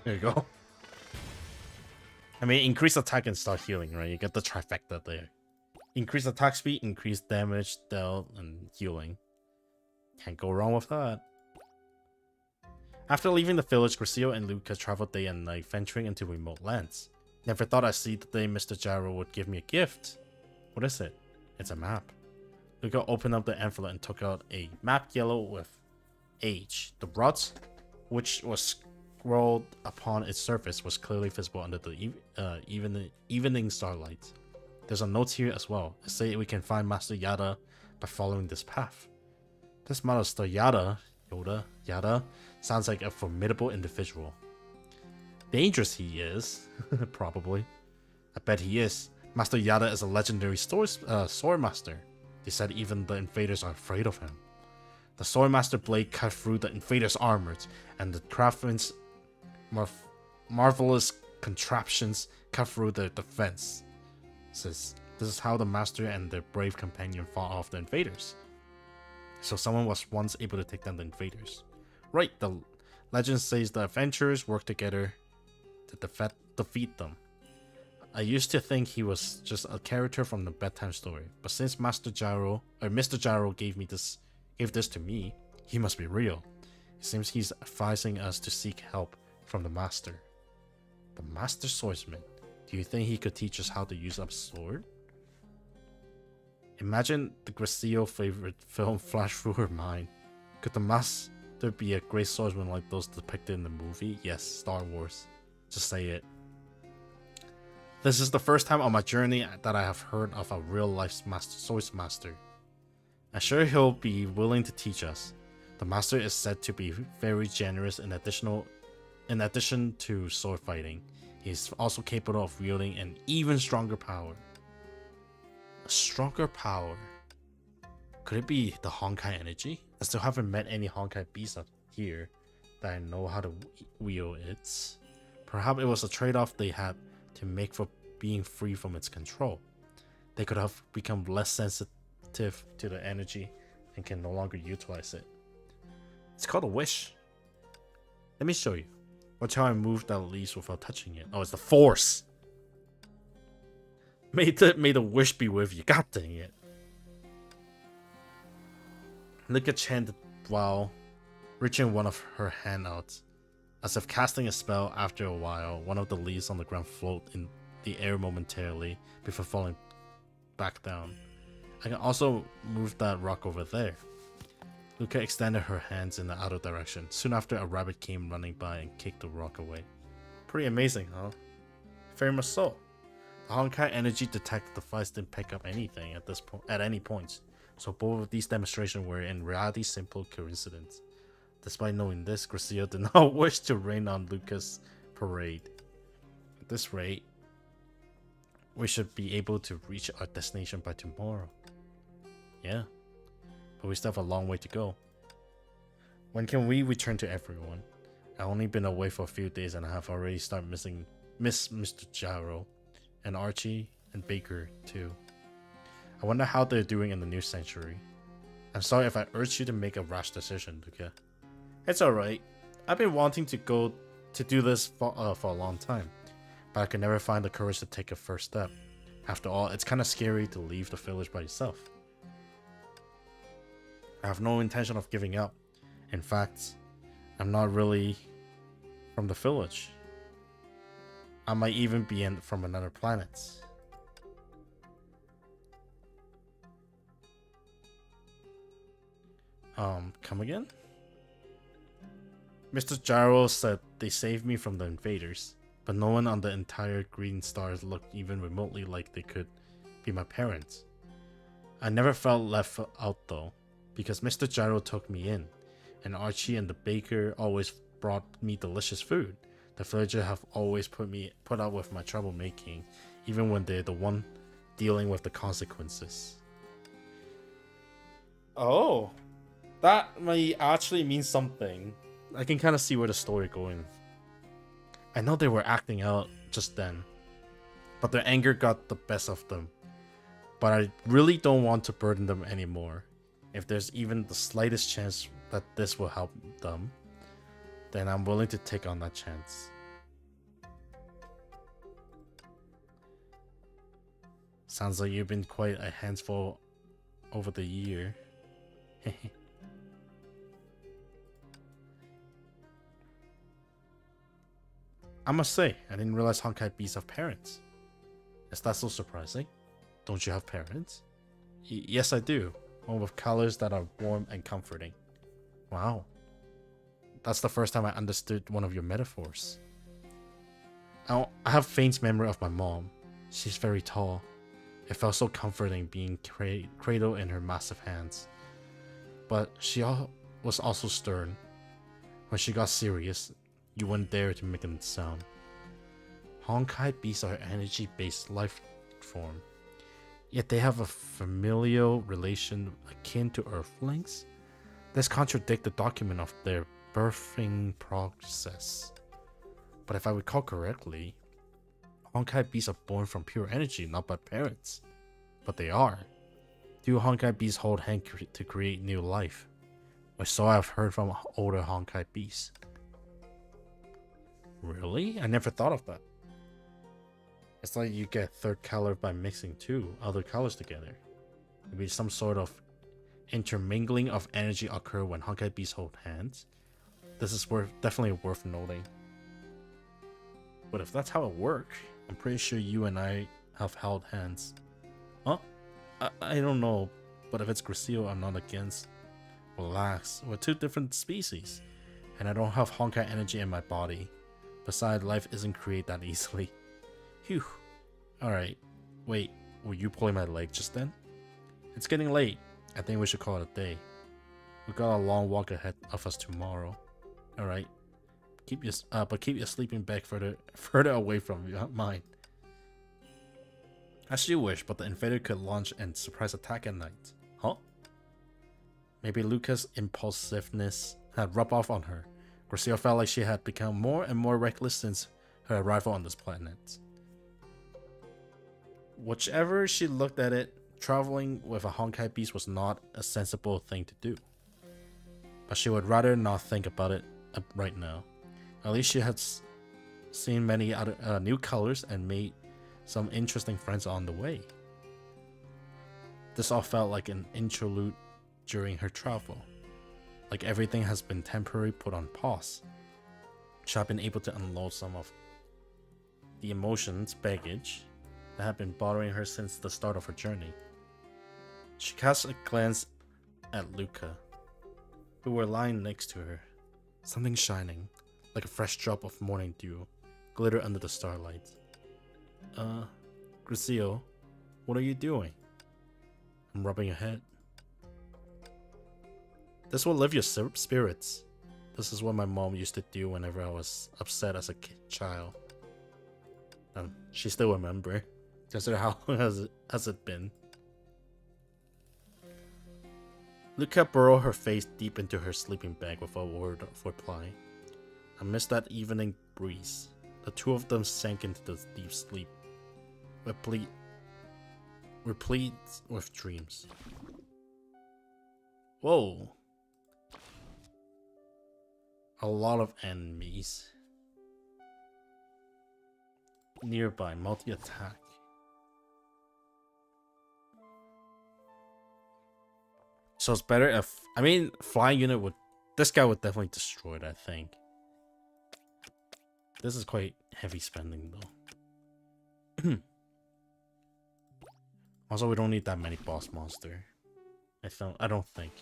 There you go. I mean, increase attack and start healing, right? You get the trifecta there. Increase attack speed, increase damage, dealt, and healing. Can't go wrong with that. After leaving the village, Gracio and Luca traveled day and night, venturing into remote lands. Never thought I'd see the day Mr. Gyro would give me a gift. What is it? It's a map. Luca opened up the envelope and took out a map yellow with age. The route, which was scrawled upon its surface, was clearly visible under the evening starlight. There's a note here as well. It says we can find Master Yada by following this path. This Master Yada, sounds like a formidable individual. Dangerous he is, probably. I bet he is. Master Yada is a legendary sword master. They said even the invaders are afraid of him. The sword master blade cut through the invaders' armors, and the craftsman's marvelous contraptions cut through their defense. This is how the master and their brave companion fought off the invaders. So someone was once able to take down the invaders. Right, the legend says the adventurers worked together to defeat them. I used to think he was just a character from the bedtime story, but since Mr. Gyro gave this to me, he must be real. It seems he's advising us to seek help from the master. The master swordsman. Do you think he could teach us how to use a sword? Imagine the Gracio favorite film flash through her mind. Could the master be a great swordsman like those depicted in the movie? Yes, Star Wars. Just say it. This is the first time on my journey that I have heard of a real-life swordsmaster. I'm sure he'll be willing to teach us. The master is said to be very generous in addition to sword fighting. He's also capable of wielding an even stronger power. A stronger power? Could it be the Honkai energy? I still haven't met any Honkai beasts up here that I know how to wield it. Perhaps it was a trade-off they had to make for being free from its control. They could have become less sensitive to the energy and can no longer utilize it. It's called a wish. Let me show you. Watch how I move that leaves without touching it. Oh, it's the force. May the wish be with you. God dang it. Lika chanted while reaching one of her hand out. As if casting a spell, after a while, one of the leaves on the ground floated in the air momentarily before falling back down. I can also move that rock over there. Luca extended her hands in the other direction. Soon after, a rabbit came running by and kicked the rock away. Pretty amazing, huh? Very much so. The Honkai energy detected device didn't pick up anything at any point, so both of these demonstrations were in reality simple coincidence. Despite knowing this, Gracia did not wish to rain on Luca's parade. At this rate, we should be able to reach our destination by tomorrow. Yeah, but we still have a long way to go. When can we return to everyone? I've only been away for a few days and I have already started miss Mr. Gyro, and Archie, and Baker too. I wonder how they're doing in the new century. I'm sorry if I urged you to make a rash decision, Luca. It's alright. I've been wanting to do this for a long time, but I could never find the courage to take a first step. After all, it's kinda scary to leave the village by yourself. I have no intention of giving up. In fact, I'm not really from the village. I might even be from another planet. Come again? Mr. Gyro said they saved me from the invaders, but no one on the entire Green Stars looked even remotely like they could be my parents. I never felt left out though, because Mr. Gyro took me in, and Archie and the baker always brought me delicious food. The villagers have always put up with my troublemaking, even when they're the one dealing with the consequences. Oh, that might actually mean something. I can kind of see where the story going. I know they were acting out just then, but their anger got the best of them. But I really don't want to burden them anymore. If there's even the slightest chance that this will help them, then I'm willing to take on that chance. Sounds like you've been quite a handful over the year. I must say, I didn't realize Honkai beasts have parents. Is that so surprising? Don't you have parents? Yes, I do. One with colors that are warm and comforting. Wow. That's the first time I understood one of your metaphors. I have faint memory of my mom. She's very tall. It felt so comforting being cradled in her massive hands. But she was also stern. When she got serious, you wouldn't dare to make a sound. Honkai beasts are energy-based life form. Yet they have a familial relation akin to Earthlings? This contradicts the document of their birthing process. But if I recall correctly, Honkai beasts are born from pure energy, not by parents. But they are. Do Honkai beasts hold hand to create new life? Or so I've heard from older Honkai beasts. Really? I never thought of that. It's like you get third color by mixing two other colors together. Maybe some sort of intermingling of energy occur when Honkai beasts hold hands. This is definitely worth noting. But if that's how it works, I'm pretty sure you and I have held hands. Huh? I don't know, but if it's Gracio, I'm not against. Relax, we're two different species, and I don't have Honkai energy in my body. Besides, life isn't created that easily. Phew. Alright, wait, were you pulling my leg just then? It's getting late. I think we should call it a day. We got a long walk ahead of us tomorrow. Alright. Keep your sleeping bag further away from mine. As you wish, but the invader could launch a surprise attack at night. Huh? Maybe Luca's impulsiveness had rubbed off on her. Garcia felt like she had become more and more reckless since her arrival on this planet. Whichever she looked at it, traveling with a Honkai beast was not a sensible thing to do. But she would rather not think about it right now. At least she had seen many other new colors and made some interesting friends on the way. This all felt like an interlude during her travel. Like everything has been temporarily put on pause. She had been able to unload some of the emotions, baggage, that had been bothering her since the start of her journey. She cast a glance at Luca, who were lying next to her. Something shining, like a fresh drop of morning dew, glittered under the starlight. Gracio, what are you doing? I'm rubbing your head. This will lift your spirits. This is what my mom used to do whenever I was upset as a child. She still remember. Consider how long has it been. Luca burrowed her face deep into her sleeping bag without a word of reply. Amidst that evening breeze, the two of them sank into the deep sleep, replete with dreams. Whoa. A lot of enemies. Nearby, multi-attack. So it's better if... I mean, flying unit would... This guy would definitely destroy it, I think. This is quite heavy spending, though. Also, we don't need that many boss monster. I don't think.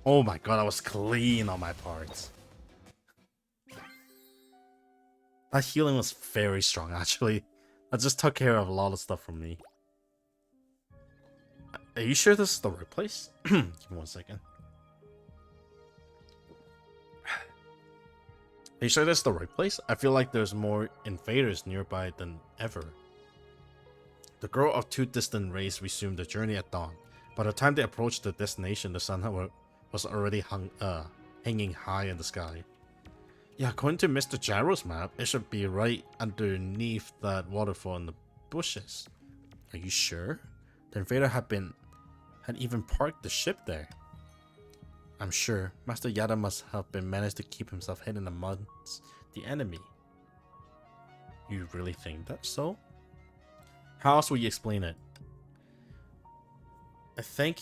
Oh my god, I was clean on my parts. That healing was very strong, actually. That just took care of a lot of stuff from me. Are you sure this is the right place? Give me 1 second. Are you sure this is the right place? I feel like there's more invaders nearby than ever. The girl of two distant rays resumed the journey at dawn. By the time they approached the destination, the sun was already hanging high in the sky. Yeah, according to Mr. Jarrow's map, it should be right underneath that waterfall in the bushes. Are you sure? The invader had even parked the ship there. I'm sure. Master Yada must have been managed to keep himself hidden amongst the enemy. You really think that's so? How else will you explain it? I think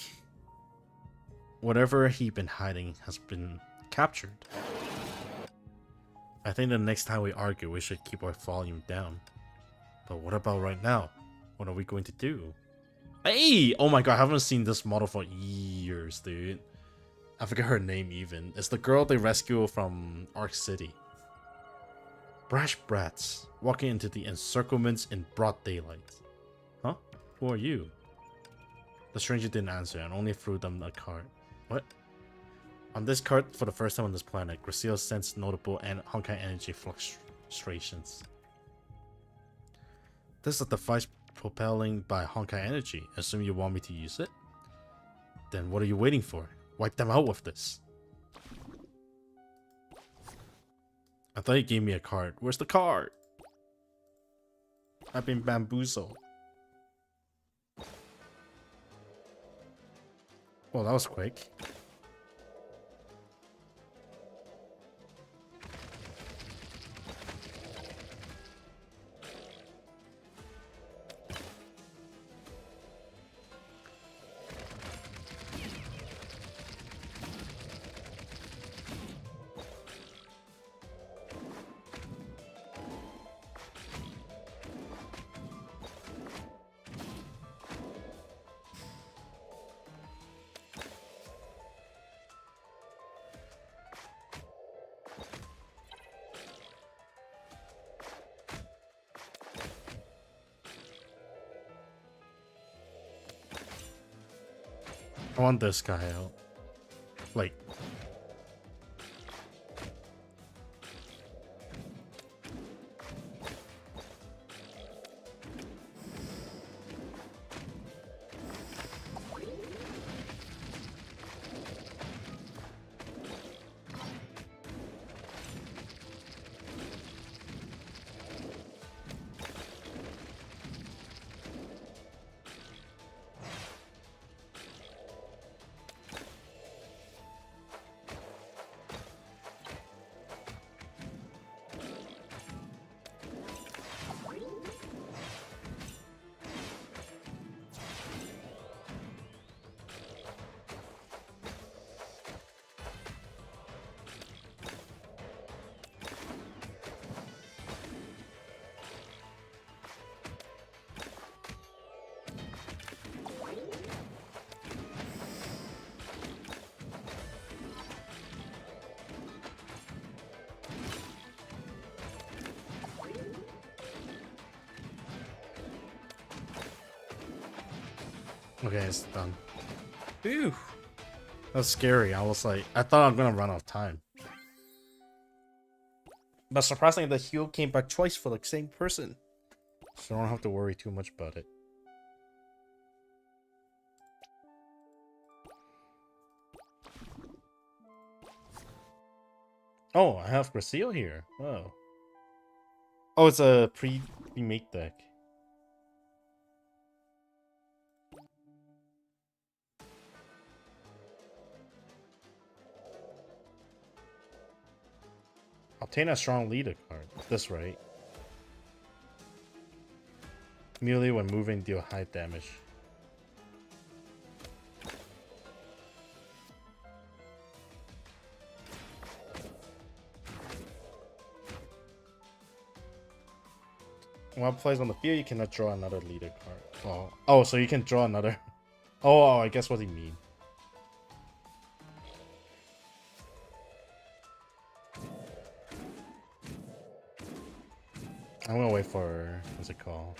whatever he'd been hiding has been captured. I think the next time we argue, we should keep our volume down. But what about right now? What are we going to do? Hey! Oh my god, I haven't seen this model for years, dude. I forget her name even. It's the girl they rescue from Ark City. Brash brats, walking into the encirclements in broad daylight. Huh? Who are you? The stranger didn't answer and only threw them a card. What? On this card, for the first time on this planet, Gracio sensed notable and Honkai energy fluctuations. This is a device propelling by Honkai energy. Assume you want me to use it? Then what are you waiting for? Wipe them out with this. I thought you gave me a card. Where's the card? I've been bamboozled. Well, that was quick. I want this guy out. Like, okay, it's done. Ew. That's scary. I was like, I thought I'm gonna run out of time. But surprisingly, the heal came back twice for the same person. So I don't have to worry too much about it. Oh, I have Gracio here. Oh. Oh, it's a pre-make deck. Obtain a strong leader card. That's right. Merely when moving, deal high damage. While plays on the field, you cannot draw another leader card. Oh, so you can draw another. Oh, I guess what you mean. I'm gonna wait for, what's it called?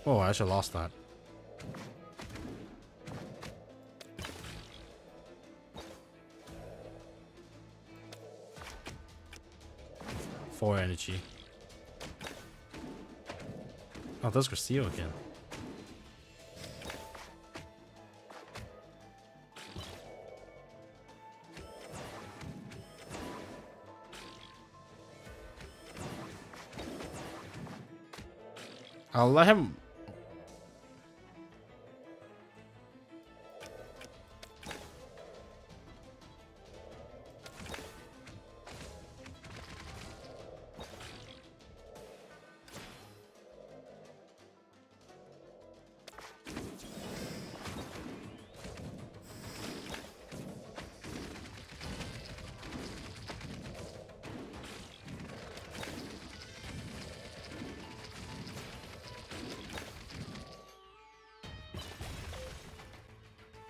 Oh, I actually lost that. Four energy. Oh, there's Gracio again. I'll let him.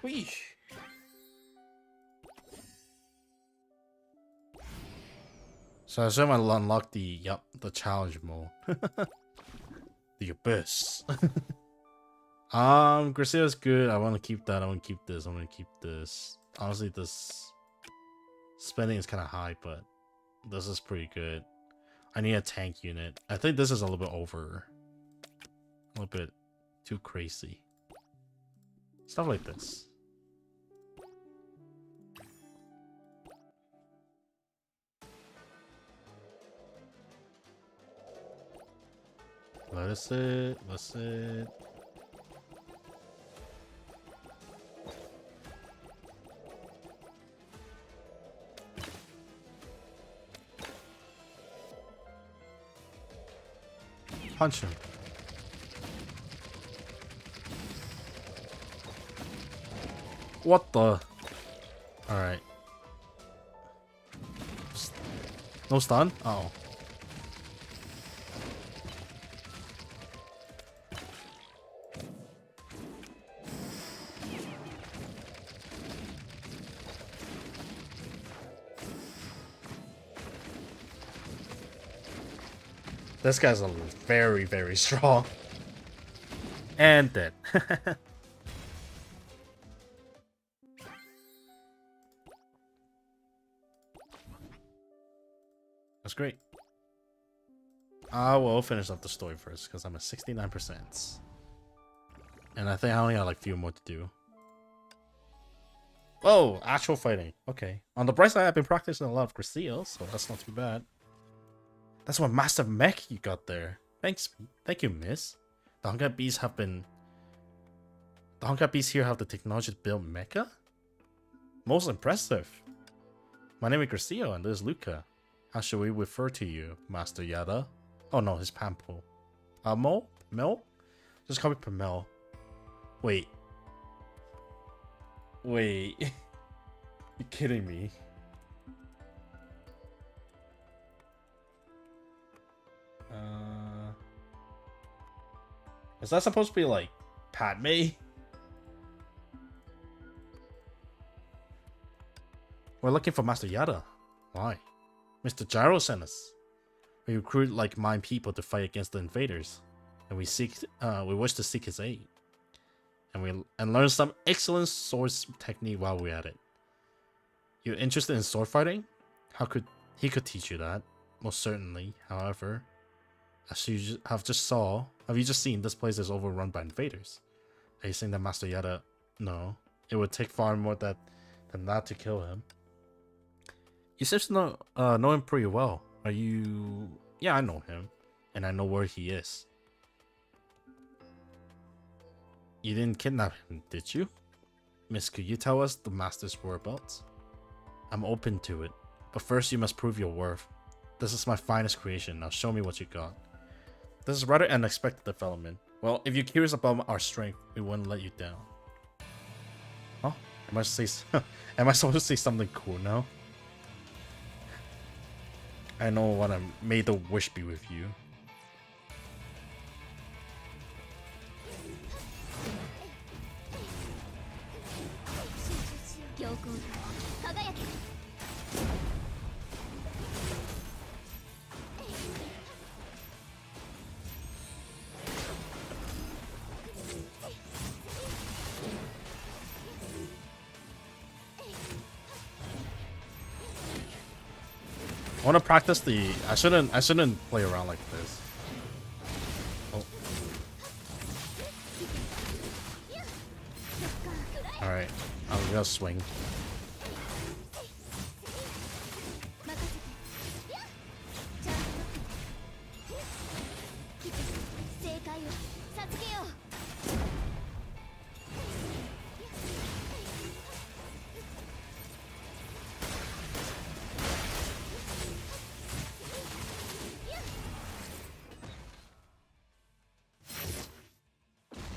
Weesh. So I assume I'll unlock the challenge mode. The abyss. Gracio's good. I want to keep that. I want to keep this. I want to keep this. Honestly, this Spending is kind of high, but this is pretty good. I need a tank unit. I think this is a little bit over. A little bit too crazy. Stuff like this. Let's it. Punch him. What the? Alright. No stun? Oh. This guy's very, very strong. And dead. That's great. I will finish up the story first because I'm at 69%. And I think I only got like a few more to do. Oh, actual fighting. Okay. On the bright side, I've been practicing a lot of Gracio, so that's not too bad. That's what massive mech you got there. Thanks. Thank you, miss. The Honkai bees have been... The Honkai bees here have the technology to build mecha? Most impressive. My name is Gracio and this is Luca. How should we refer to you, Master Yada? Oh no, his Pampo. Mo? Mel? Just call me Pamel. Wait. Wait. You kidding me? Is that supposed to be like Padme? We're looking for Master Yada. Why? Mr. Gyro sent us. We recruit like-minded people to fight against the invaders, and we wish to seek his aid, and learn some excellent sword technique while we're at it. You're interested in sword fighting? He could teach you that, most certainly. However, as you have you just seen this place is overrun by invaders? Are you saying that Master Yada? No, it would take far more than that to kill him. You seem to know him pretty well. Are you... Yeah, I know him. And I know where he is. You didn't kidnap him, did you? Miss, could you tell us the Master's whereabouts? I'm open to it. But first you must prove your worth. This is my finest creation. Now show me what you got. This is rather unexpected development. Well, if you're curious about our strength, we wouldn't let you down. Huh? Am I supposed to say something cool now? I know what I made the wish be with you. I want to practice the... I shouldn't play around like this. Oh. Alright, I'm gonna swing.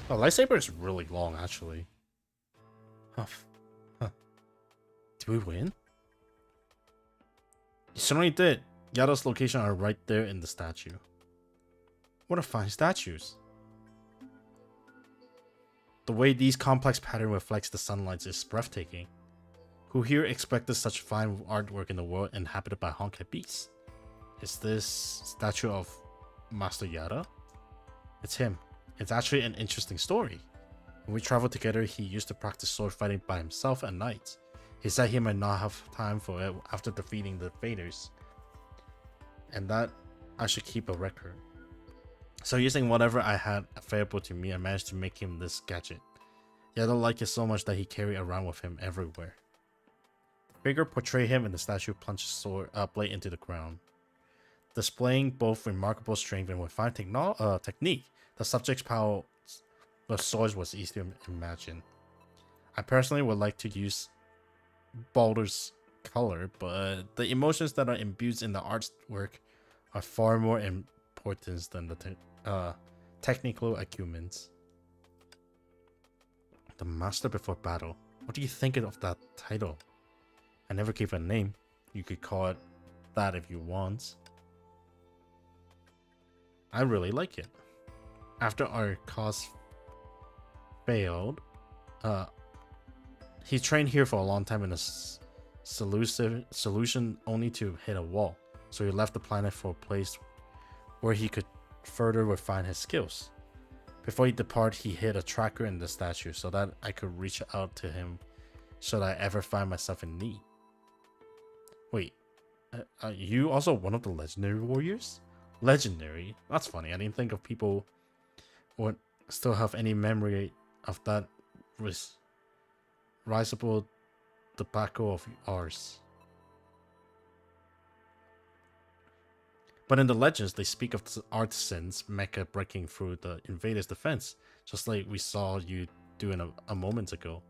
Oh, lightsaber is really long, actually. Huh. Did we win? You certainly did. Yada's location are right there in the statue. What a fine statues. The way these complex pattern reflects the sunlight is breathtaking. Who here expected such fine artwork in the world inhabited by Honkai beasts? Is this statue of Master Yada? It's him. It's actually an interesting story. When we traveled together, he used to practice sword fighting by himself at night. He said he might not have time for it after defeating the Faders, and that I should keep a record. So using whatever I had available to me, I managed to make him this gadget. Yeah, I don't like it so much that he carried around with him everywhere. The figure portrayed him in the statue plunged blade into the ground, displaying both remarkable strength and refined technique. The subject's power with swords was easy to imagine. I personally would like to use Baldur's color, but the emotions that are imbued in the artwork are far more important than the technical acumen. The Master Before Battle. What do you think of that title? I never gave a name. You could call it that if you want. I really like it. After our cause failed, he trained here for a long time in a solution only to hit a wall. So he left the planet for a place where he could further refine his skills. Before he departed, he hid a tracker in the statue so that I could reach out to him should I ever find myself in need. Wait, are you also one of the legendary warriors? Legendary? That's funny. I didn't think of people would still have any memory of that risible tobacco of ours. But in the legends, they speak of the artisans mecha breaking through the invaders' defense, just like we saw you doing a moment ago.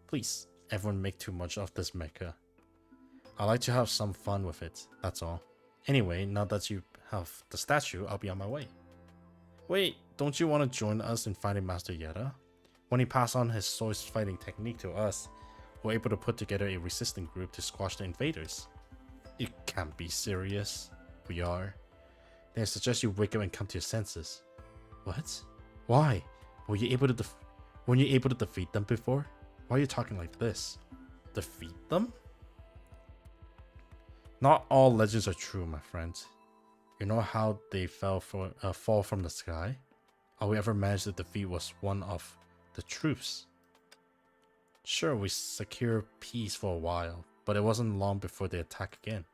Please, everyone make too much of this mecha. I like to have some fun with it, that's all. Anyway, now that you have the statue, I'll be on my way. Wait, don't you want to join us in fighting Master Yeda? When he passed on his sword fighting technique to us, we're able to put together a resistant group to squash the invaders. You can't be serious. We are. Then I suggest you wake up and come to your senses. What? Why? Weren't you able to defeat them before? Why are you talking like this? Defeat them? Not all legends are true, my friend. You know how they fall from the sky? All we ever managed to defeat was one of the troops. Sure, we secured peace for a while, but it wasn't long before they attacked again.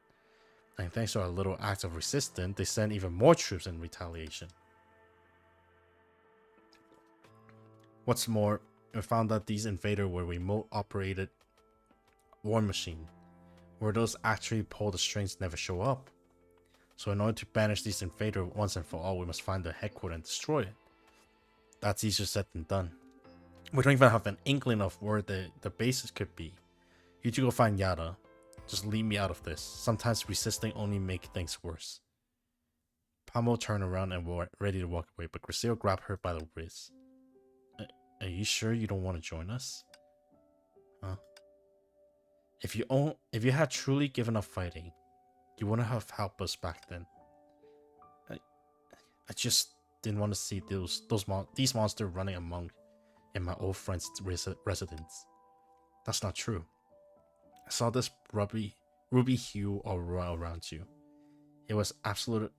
And thanks to our little acts of resistance, they sent even more troops in retaliation. What's more, we found that these invaders were remote-operated war machines, where those actually pull the strings never show up. So in order to banish these invaders once and for all, we must find their headquarters and destroy it. That's easier said than done. We don't even have an inkling of where the bases could be. You two go find Yada. Just leave me out of this. Sometimes resisting only makes things worse. Pamo turned around and was ready to walk away, but Grisil grabbed her by the wrist. Are you sure you don't want to join us? Huh? If you had truly given up fighting, you wouldn't have helped us back then. I just didn't want to see these monsters running among in my old friend's residence. That's not true. I saw this ruby hue aura around you. It was absolute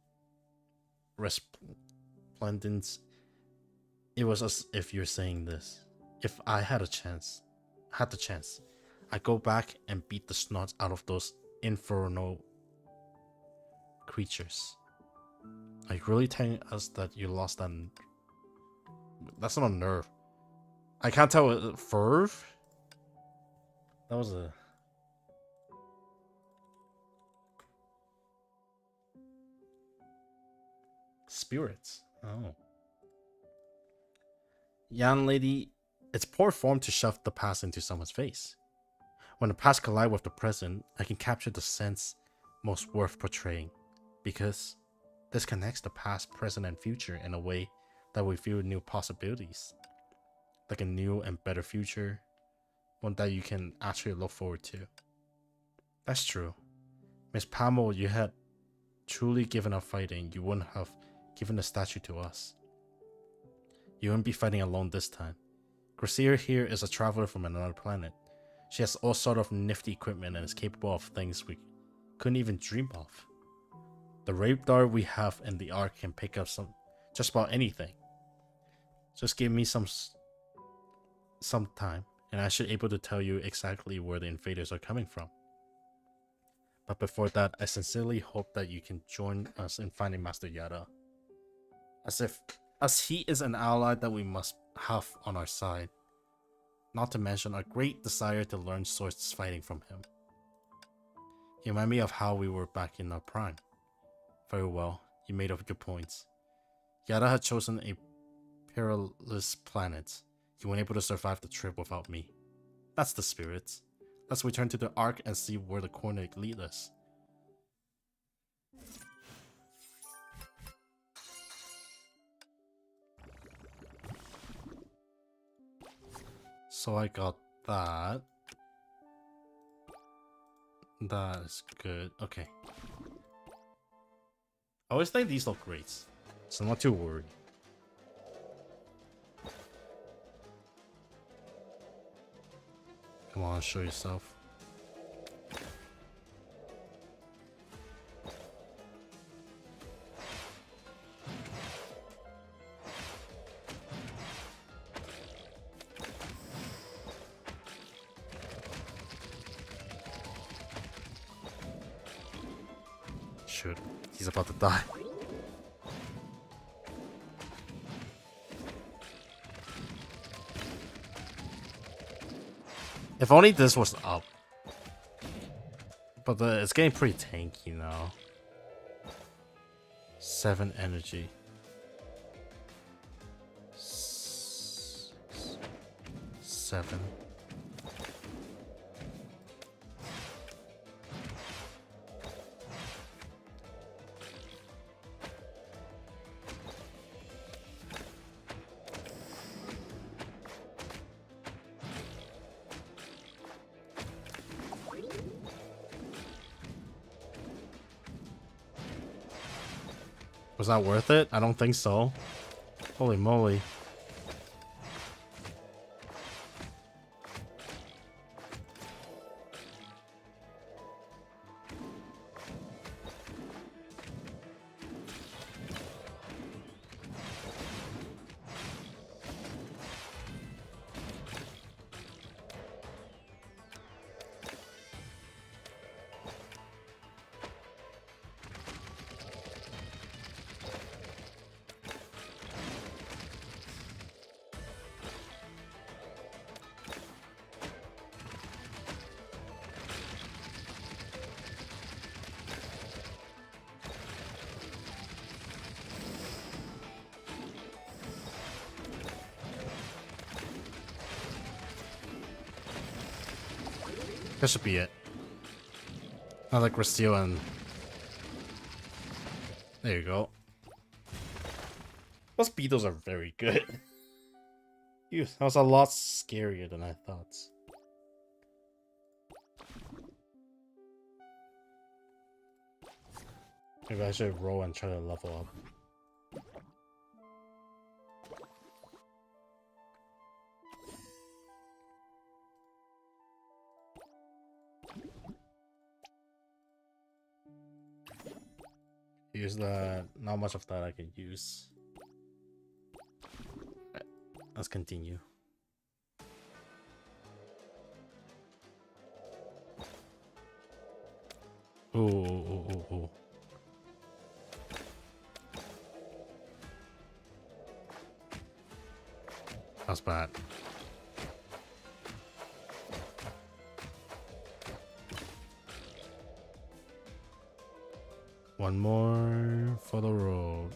resplendence. It was as if you're saying this. If I had the chance, I'd go back and beat the snots out of those infernal creatures. Are you really telling us that you lost that? That's not a nerve. I can't tell a verve. That was a spirits. Oh. Young lady, it's poor form to shove the past into someone's face. When the past collide with the present, I can capture the sense most worth portraying, because this connects the past, present, and future in a way that we feel new possibilities. Like a new and better future, one that you can actually look forward to. That's true. Miss Pamo, you had truly given up fighting, you wouldn't have given the statue to us. You wouldn't be fighting alone this time. Grisil here is a traveler from another planet. She has all sort of nifty equipment and is capable of things we couldn't even dream of. The rape dart we have in the ark can pick up just about anything. Just give me some time, and I should be able to tell you exactly where the invaders are coming from. But before that, I sincerely hope that you can join us in finding Master Yada, as he is an ally that we must have on our side. Not to mention our great desire to learn swords fighting from him. He reminded me of how we were back in our prime. Very well, you made up your points. Yada had chosen a perilous planet. You weren't able to survive the trip without me. That's the spirit. Let's return to the Ark and see where the coordinate lead us. So I got that. That is good. Okay. I always think these look great, so I'm not too worried. Come on, show yourself. Shoot, he's about to die. If only this was up. But it's getting pretty tanky now. 7 energy. 7. Was that worth it? I don't think so. Holy moly. That should be it. Not like we're stealing. There you go. Those beetles are very good. Phew, that was a lot scarier than I thought. Maybe I should roll and try to level up. Use that. Not much of that I can use. Right, let's continue. Ooh. That's bad. One more for the road.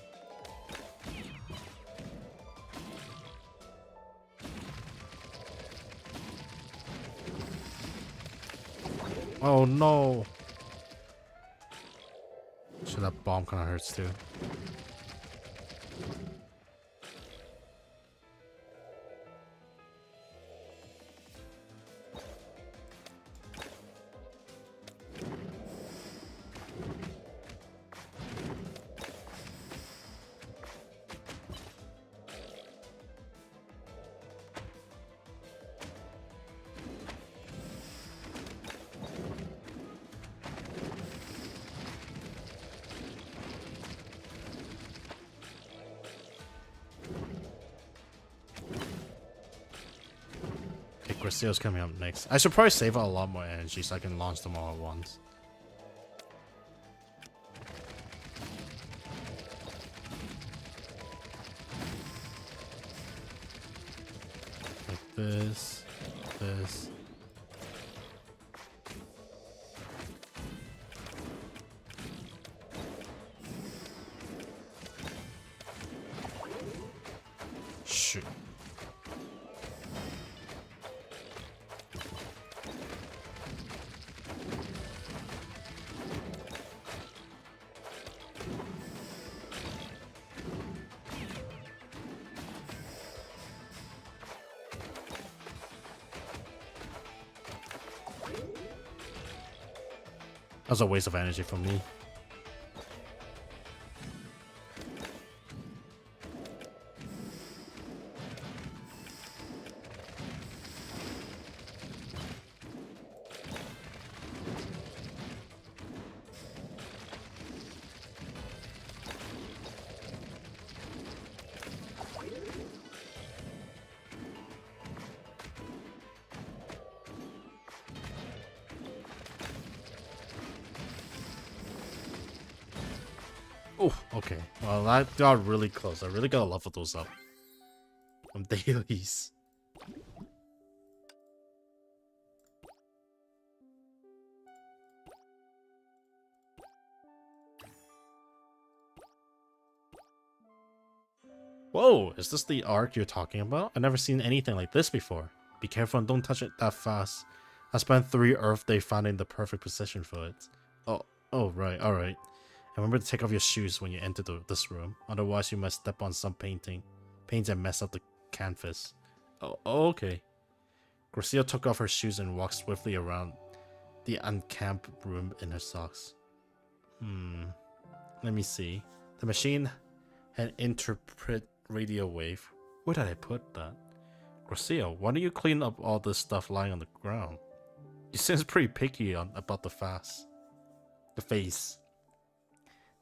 Oh no! Shit, that bomb kind of hurts too. Gracio's coming up next. I should probably save a lot more energy so I can launch them all at once. Like this. Shoot. That was a waste of energy for me. Oh, okay. Well, that got really close. I really gotta level those up. On dailies. Whoa, is this the arc you're talking about? I've never seen anything like this before. Be careful and don't touch it that fast. I spent 3 Earth Day finding the perfect position for it. Oh, right, alright. Remember to take off your shoes when you enter this room. Otherwise, you might step on some paints and mess up the canvas. Oh, okay. Gracia took off her shoes and walked swiftly around the uncamped room in her socks. Let me see. The machine had interpret radio wave. Where did I put that? Gracia, why don't you clean up all this stuff lying on the ground? You seem pretty picky about the face.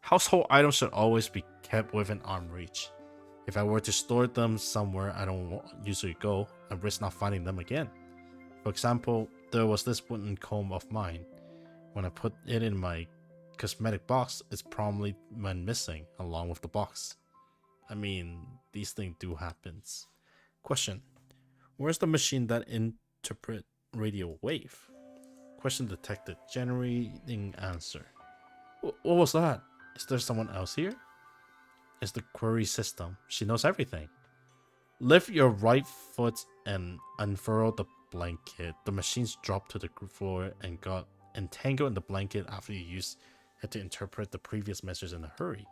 Household items should always be kept within arm reach. If I were to store them somewhere I don't usually go, I risk not finding them again. For example, there was this wooden comb of mine. When I put it in my cosmetic box, it's promptly went missing along with the box. I mean, these things do happen. Question: where's the machine that interpret radio wave? Question detected. Generating answer. What was that? Is there someone else here? It's the query system. She knows everything. Lift your right foot and unfurl the blanket. The machines dropped to the floor and got entangled in the blanket after you used it to interpret the previous message in a hurry.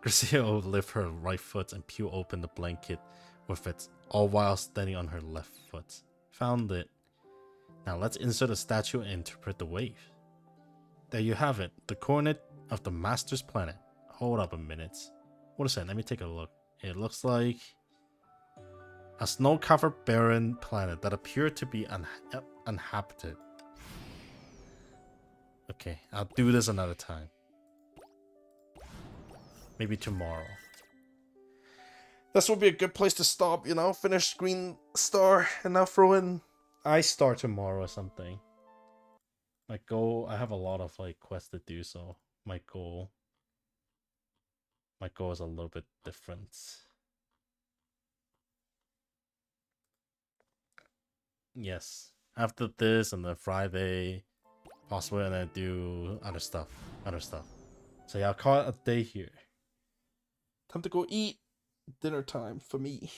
Gracia would lift her right foot and peel open the blanket with it, all while standing on her left foot. Found it. Now let's insert a statue and interpret the wave. There you have it, the coordinate of the Master's planet. Hold up a minute. What is that? Let me take a look. It looks like a snow-covered barren planet that appeared to be uninhabited. Okay, I'll do this another time. Maybe tomorrow. This would be a good place to stop, you know? Finish Green Star and now throw in Ice Star tomorrow or something. My goal, I have a lot of like quests to do, so my goal is a little bit different. Yes, after this and then Friday, possibly, and then do other stuff. So yeah, I'll call it a day here. Time to go eat. Dinner time for me.